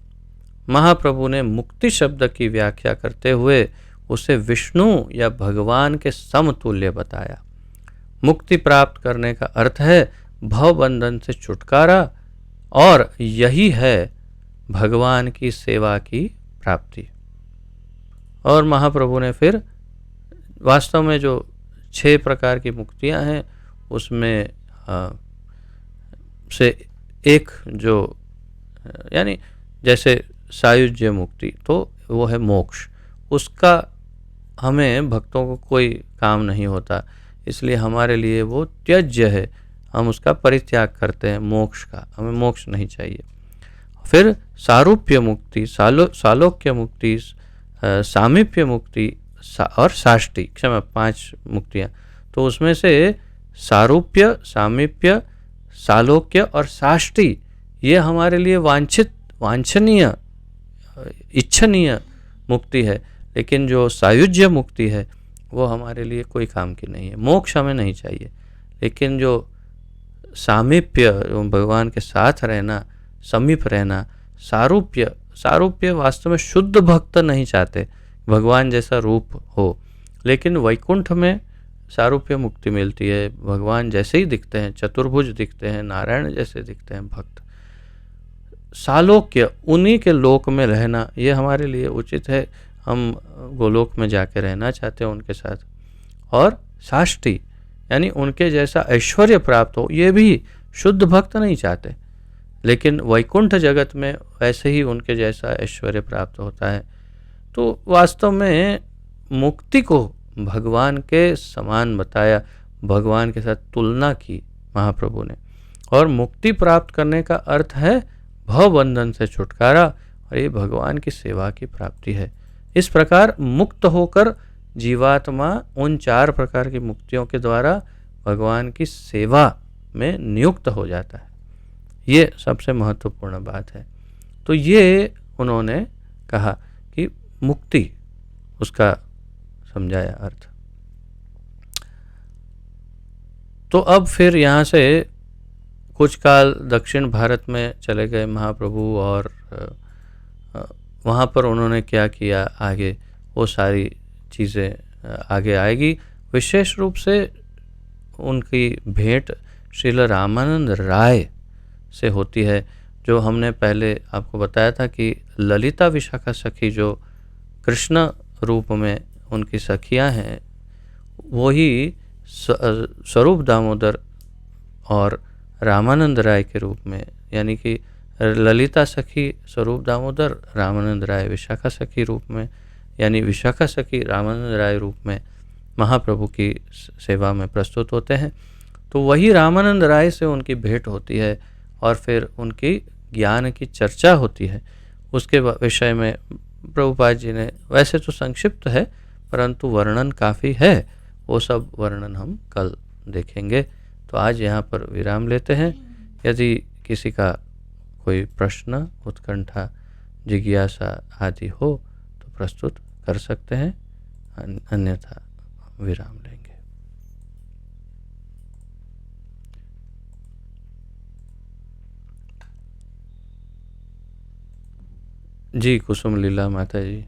S1: महाप्रभु ने मुक्ति शब्द की व्याख्या करते हुए उसे विष्णु या भगवान के समतुल्य बताया। मुक्ति प्राप्त करने का अर्थ है भव बंधन से छुटकारा, और यही है भगवान की सेवा की प्राप्ति। और महाप्रभु ने फिर वास्तव में जो 6 प्रकार की मुक्तियां हैं उसमें से एक जो यानी जैसे सायुज्य मुक्ति, तो वो है मोक्ष। उसका हमें भक्तों को कोई काम नहीं होता, इसलिए हमारे लिए वो त्यज्य है, हम उसका परित्याग करते हैं। मोक्ष का हमें मोक्ष नहीं चाहिए। फिर सारूप्य मुक्ति, सालोक्य मुक्ति, सामीप्य मुक्ति और साष्टी, क्षमा 5 मुक्तियाँ। तो उसमें से सारूप्य, सामीप्य, सालोक्य और साष्टी ये हमारे लिए वांछनीय, इच्छनीय मुक्ति है, लेकिन जो सायुज्य मुक्ति है वो हमारे लिए कोई काम की नहीं है। मोक्ष हमें नहीं चाहिए, लेकिन जो सामीप्य, भगवान के साथ रहना, समीप रहना, सारूप्य वास्तव में शुद्ध भक्त नहीं चाहते भगवान जैसा रूप हो, लेकिन वैकुंठ में सारूप्य मुक्ति मिलती है। भगवान जैसे ही दिखते हैं, चतुर्भुज दिखते हैं, नारायण जैसे दिखते हैं भक्त। सालोक्य, उन्हीं के लोक में रहना, ये हमारे लिए उचित है। हम गोलोक में जाके रहना चाहते हैं उनके साथ। और साष्टी यानी उनके जैसा ऐश्वर्य प्राप्त हो, ये भी शुद्ध भक्त नहीं चाहते, लेकिन वैकुंठ जगत में वैसे ही उनके जैसा ऐश्वर्य प्राप्त होता है। तो वास्तव में मुक्ति को भगवान के समान बताया, भगवान के साथ तुलना की महाप्रभु ने। और मुक्ति प्राप्त करने का अर्थ है भव बंधन से छुटकारा, और ये भगवान की सेवा की प्राप्ति है। इस प्रकार मुक्त होकर जीवात्मा उन 4 प्रकार की मुक्तियों के द्वारा भगवान की सेवा में नियुक्त हो जाता है। ये सबसे महत्वपूर्ण बात है। तो ये उन्होंने कहा कि मुक्ति, उसका समझाया अर्थ। तो अब फिर यहाँ से कुछ काल दक्षिण भारत में चले गए महाप्रभु, और वहाँ पर उन्होंने क्या किया आगे, वो सारी चीज़ें आगे आएगी। विशेष रूप से उनकी भेंट श्रील रामानंद राय से होती है, जो हमने पहले आपको बताया था कि ललिता विशाखा सखी जो कृष्ण रूप में उनकी सखियां हैं, वही स्वरूप दामोदर और रामानंद राय के रूप में, यानी कि ललिता सखी स्वरूप दामोदर, रामानंद राय विशाखा सखी रूप में, यानी विशाखा सखी रामानंद राय रूप में महाप्रभु की सेवा में प्रस्तुत होते हैं। तो वही रामानंद राय से उनकी भेंट होती है, और फिर उनकी ज्ञान की चर्चा होती है। उसके विषय में प्रभुपाद जी ने, वैसे तो संक्षिप्त है परंतु वर्णन काफ़ी है, वो सब वर्णन हम कल देखेंगे। तो आज यहाँ पर विराम लेते हैं। यदि किसी का कोई प्रश्न, उत्कंठा, जिज्ञासा आदि हो तो प्रस्तुत कर सकते हैं, अन्यथा विराम लेंगे। जी कुसुम लीला माता जी।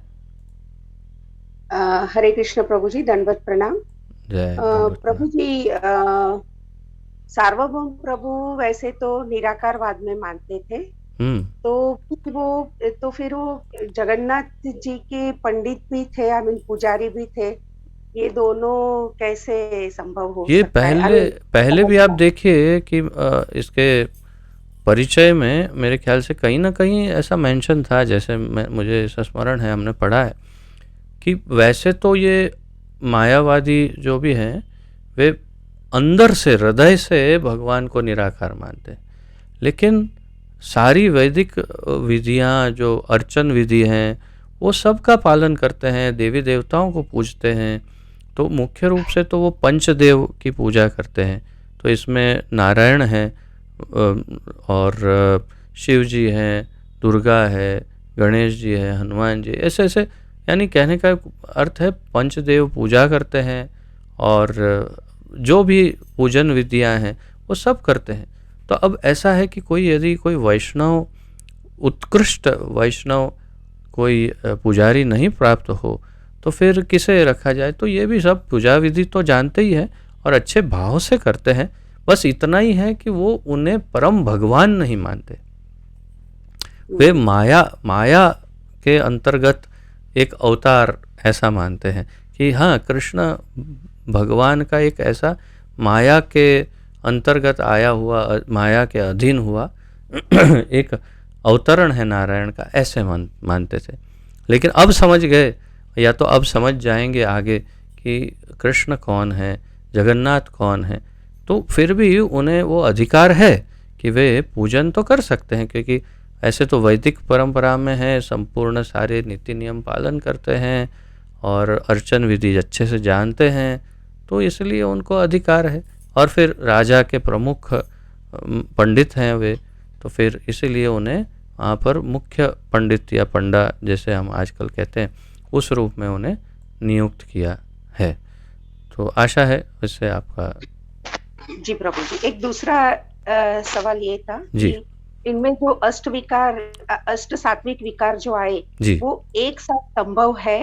S2: हरे कृष्ण प्रभु जी, दंडवत प्रणाम।
S1: जय दंडवत
S2: प्रभु
S1: प्रणाम।
S2: जी, सार्वभौम प्रभु वैसे तो निराकारवाद में मानते थे,
S1: हम्म।
S2: तो फिर वो जगन्नाथ जी के पंडित भी थे, आई मीन पुजारी भी थे। ये दोनों कैसे संभव हो
S1: ये
S2: सकता है? आई
S1: पहले
S2: मीन
S1: पहले भी आप देखिए कि इसके परिचय में मेरे ख्याल से कहीं ना कहीं ऐसा मेंशन था, जैसे मुझे ऐसा स्मरण है, हमने पढ़ा है कि वैसे तो ये मायावादी जो भी हैं वे अंदर से, हृदय से भगवान को निराकार मानते हैं, लेकिन सारी वैदिक विधियां, जो अर्चन विधि हैं, वो सब का पालन करते हैं, देवी देवताओं को पूजते हैं। तो मुख्य रूप से तो वो पंचदेव की पूजा करते हैं। तो इसमें नारायण हैं, और शिव जी हैं, दुर्गा है, गणेश जी है, हनुमान जी, ऐसे ऐसे, यानी कहने का अर्थ है पंचदेव पूजा करते हैं, और जो भी पूजन विधियां हैं वो सब करते हैं। तो अब ऐसा है कि यदि कोई वैष्णव, उत्कृष्ट वैष्णव कोई पुजारी नहीं प्राप्त हो तो फिर किसे रखा जाए? तो ये भी सब पूजा विधि तो जानते ही हैं और अच्छे भाव से करते हैं, बस इतना ही है कि वो उन्हें परम भगवान नहीं मानते। वे माया के अंतर्गत एक अवतार ऐसा मानते हैं कि हाँ, कृष्ण भगवान का एक ऐसा माया के अंतर्गत आया हुआ, माया के अधीन हुआ एक अवतरण है नारायण का, ऐसे मानते थे। लेकिन अब समझ गए, या तो अब समझ जाएंगे आगे कि कृष्ण कौन है, जगन्नाथ कौन है, तो फिर भी उन्हें वो अधिकार है कि वे पूजन तो कर सकते हैं, क्योंकि ऐसे तो वैदिक परंपरा में है, संपूर्ण सारे नीति नियम पालन करते हैं और अर्चन विधि अच्छे से जानते हैं, तो इसलिए उनको अधिकार है। और फिर राजा के प्रमुख पंडित हैं वे, तो फिर इसीलिए उन्हें वहाँ पर मुख्य पंडित या पंडा जैसे हम आजकल कहते हैं, उस रूप में उन्हें नियुक्त किया है। तो आशा है इससे आपका।
S2: जी प्रभु जी, एक दूसरा सवाल ये था
S1: जी
S2: कि इनमें जो अष्ट सात्विक विकार जो आए,
S1: जी।
S2: वो एक साथ संभव है?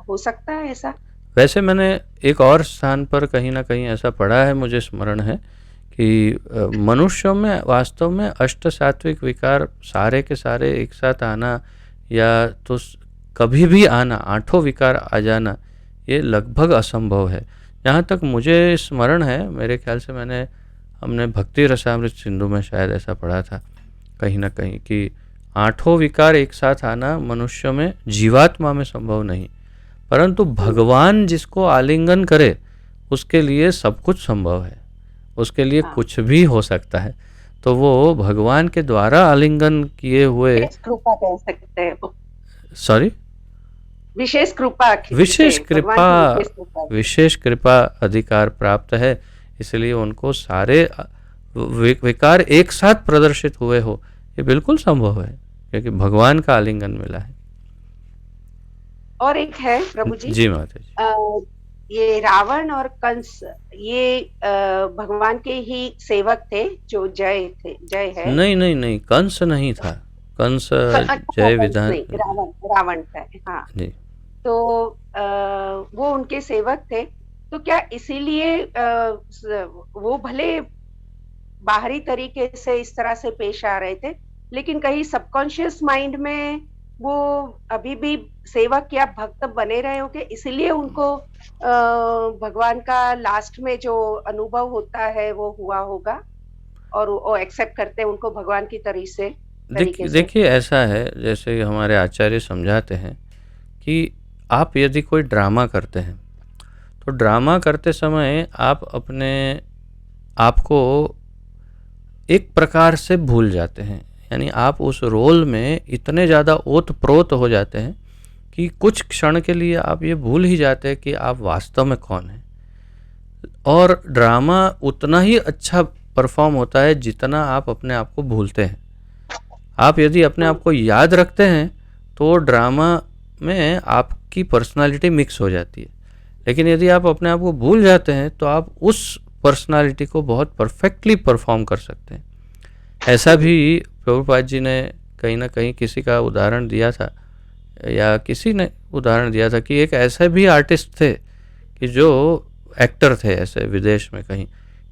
S2: हो सकता है ऐसा?
S1: वैसे मैंने एक और स्थान पर कहीं ना कहीं ऐसा पढ़ा है, मुझे स्मरण है कि मनुष्यों में वास्तव में अष्ट सात्विक विकार सारे के सारे एक साथ आना, या तो कभी भी आना, आठों विकार आ जाना, ये लगभग असंभव है। जहाँ तक मुझे स्मरण है, मेरे ख्याल से हमने भक्ति रसामृत सिंधु में शायद ऐसा पढ़ा था कहीं ना कहीं कि आठों विकार एक साथ आना मनुष्य में, जीवात्मा में संभव नहीं, परंतु भगवान जिसको आलिंगन करे उसके लिए सब कुछ संभव है, उसके लिए
S2: हाँ,
S1: कुछ भी हो सकता है। तो वो भगवान के द्वारा आलिंगन किए हुए,
S2: विशेष कृपा कह सकते हैं वो।
S1: सॉरी,
S2: विशेष कृपा जिसे
S1: विशेष
S2: भगवान
S1: कृपा,
S2: की विशेष कृपा है।
S1: विशेष कृपा अधिकार प्राप्त है, इसलिए उनको सारे विकार एक साथ प्रदर्शित हुए हो, ये बिल्कुल संभव है, क्योंकि भगवान का आलिंगन मिला है।
S2: और एक है प्रभु जी,
S1: जी माता जी।
S2: ये रावण और कंस, ये भगवान के ही सेवक थे, जो जय है।
S1: नहीं नहीं नहीं, कंस नहीं था, कंस
S2: अच्छा,
S1: जय
S2: कंस
S1: विधान।
S2: नहीं, रावण रावण था, हाँ।
S1: जी।
S2: तो वो उनके सेवक थे, तो क्या इसीलिए वो भले बाहरी तरीके से इस तरह से पेश आ रहे थे, लेकिन कहीं सबकॉन्शियस माइंड में वो अभी भी सेवक या भक्त बने रहे होंगे, इसीलिए उनको भगवान का लास्ट में जो अनुभव होता है वो हुआ होगा, और वो एक्सेप्ट करते हैं उनको भगवान की तरीके से।
S1: देखिए ऐसा है, जैसे हमारे आचार्य समझाते हैं कि आप यदि कोई ड्रामा करते हैं तो ड्रामा करते समय आप अपने आप को एक प्रकार से भूल जाते हैं, यानी आप उस रोल में इतने ज़्यादा ओत प्रोत हो जाते हैं कि कुछ क्षण के लिए आप ये भूल ही जाते हैं कि आप वास्तव में कौन हैं। और ड्रामा उतना ही अच्छा परफॉर्म होता है जितना आप अपने आप को भूलते हैं। आप यदि अपने आप को याद रखते हैं तो ड्रामा में आपकी पर्सनालिटी मिक्स हो जाती है। लेकिन यदि आप अपने आप को भूल जाते हैं तो आप उस पर्सनालिटी को बहुत परफेक्टली परफॉर्म कर सकते हैं। ऐसा भी प्रभुपाद जी ने कहीं ना कहीं किसी का उदाहरण दिया था, या किसी ने उदाहरण दिया था कि एक ऐसे भी आर्टिस्ट थे कि जो एक्टर थे ऐसे विदेश में कहीं,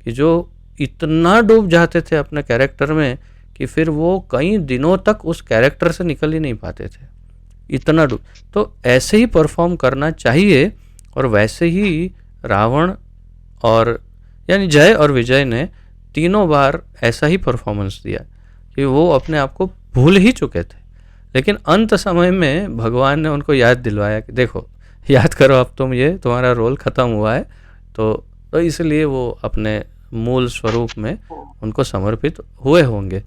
S1: कि जो इतना डूब जाते थे अपने कैरेक्टर में कि फिर वो कई दिनों तक उस कैरेक्टर से निकल ही नहीं पाते थे, इतना डूब। तो ऐसे ही परफॉर्म करना चाहिए, और वैसे ही रावण और यानी जय और विजय ने तीनों बार ऐसा ही परफॉर्मेंस दिया कि वो अपने आप को भूल ही चुके थे। लेकिन अंत समय में भगवान ने उनको याद दिलवाया कि देखो, याद करो अब तुम, ये तुम्हारा रोल ख़त्म हुआ है। तो इसलिए वो अपने मूल स्वरूप में उनको समर्पित हुए होंगे।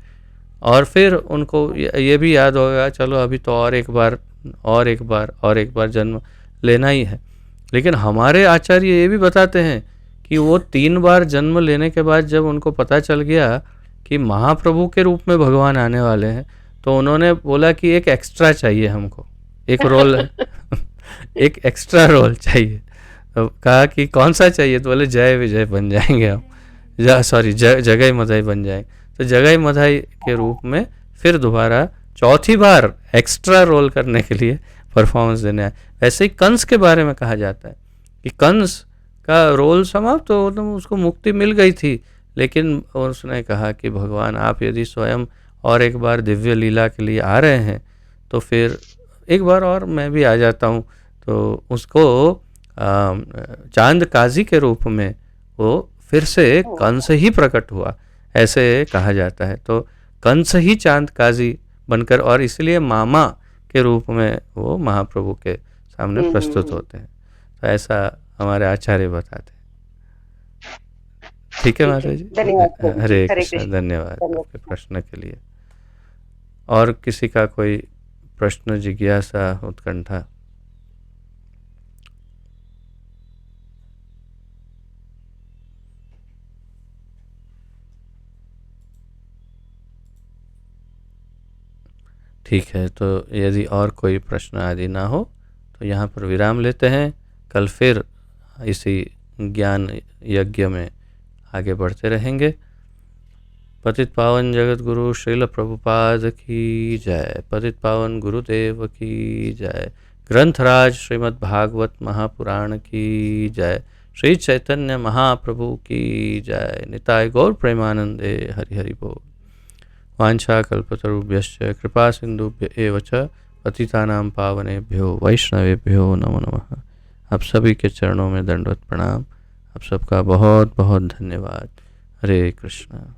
S1: और फिर उनको ये भी याद होगा, चलो अभी तो और एक बार और एक बार और एक बार जन्म लेना ही है। लेकिन हमारे आचार्य ये भी बताते हैं कि वो 3 बार जन्म लेने के बाद जब उनको पता चल गया कि महाप्रभु के रूप में भगवान आने वाले हैं, तो उन्होंने बोला कि एक एक्स्ट्रा चाहिए हमको, एक रोल एक एक्स्ट्रा रोल चाहिए। तो कहा कि कौन सा चाहिए, तो बोले जय विजय बन जाएंगे हम, सॉरी जगई मधाई बन जाएंगे। तो जगई मधाई के रूप में फिर दोबारा चौथी बार एक्स्ट्रा रोल करने के लिए परफॉर्मेंस देने आए। ऐसे ही कंस के बारे में कहा जाता है कि कंस का रोल समाप्त हो, तो उसको मुक्ति मिल गई थी, लेकिन उसने कहा कि भगवान आप यदि स्वयं और एक बार दिव्य लीला के लिए आ रहे हैं तो फिर एक बार और मैं भी आ जाता हूँ। तो उसको चांद काजी के रूप में वो फिर से कंस ही प्रकट हुआ, ऐसे कहा जाता है। तो कंस ही चांद काजी बनकर, और इसलिए मामा के रूप में वो महाप्रभु के सामने प्रस्तुत होते हैं। तो ऐसा हमारे आचार्य बताते हैं। ठीक है माता जी, हरे कृष्ण। धन्यवाद आपके प्रश्न के लिए। और किसी का कोई प्रश्न, जिज्ञासा, उत्कंठा? ठीक है, तो यदि और कोई प्रश्न आदि ना हो तो यहाँ पर विराम लेते हैं। कल फिर इसी ज्ञान यज्ञ में आगे बढ़ते रहेंगे। पतित पावन जगत गुरु श्रील प्रभुपाद की जय। पतित पावन गुरुदेव की जय। ग्रंथराज श्रीमद् भागवत महापुराण की जय। श्री चैतन्य महाप्रभु की जय। निताय गौर प्रेमानंदे हरि हरि बोल। वाञ्छाकल्पतरुभ्यश्च कृपा सिंधुभ्य एव च पतितानां पावनेभ्यो वैष्णवेभ्यो नमो नमः। आप सभी के चरणों में दंडवत प्रणाम। आप सबका बहुत बहुत धन्यवाद। हरे कृष्णा।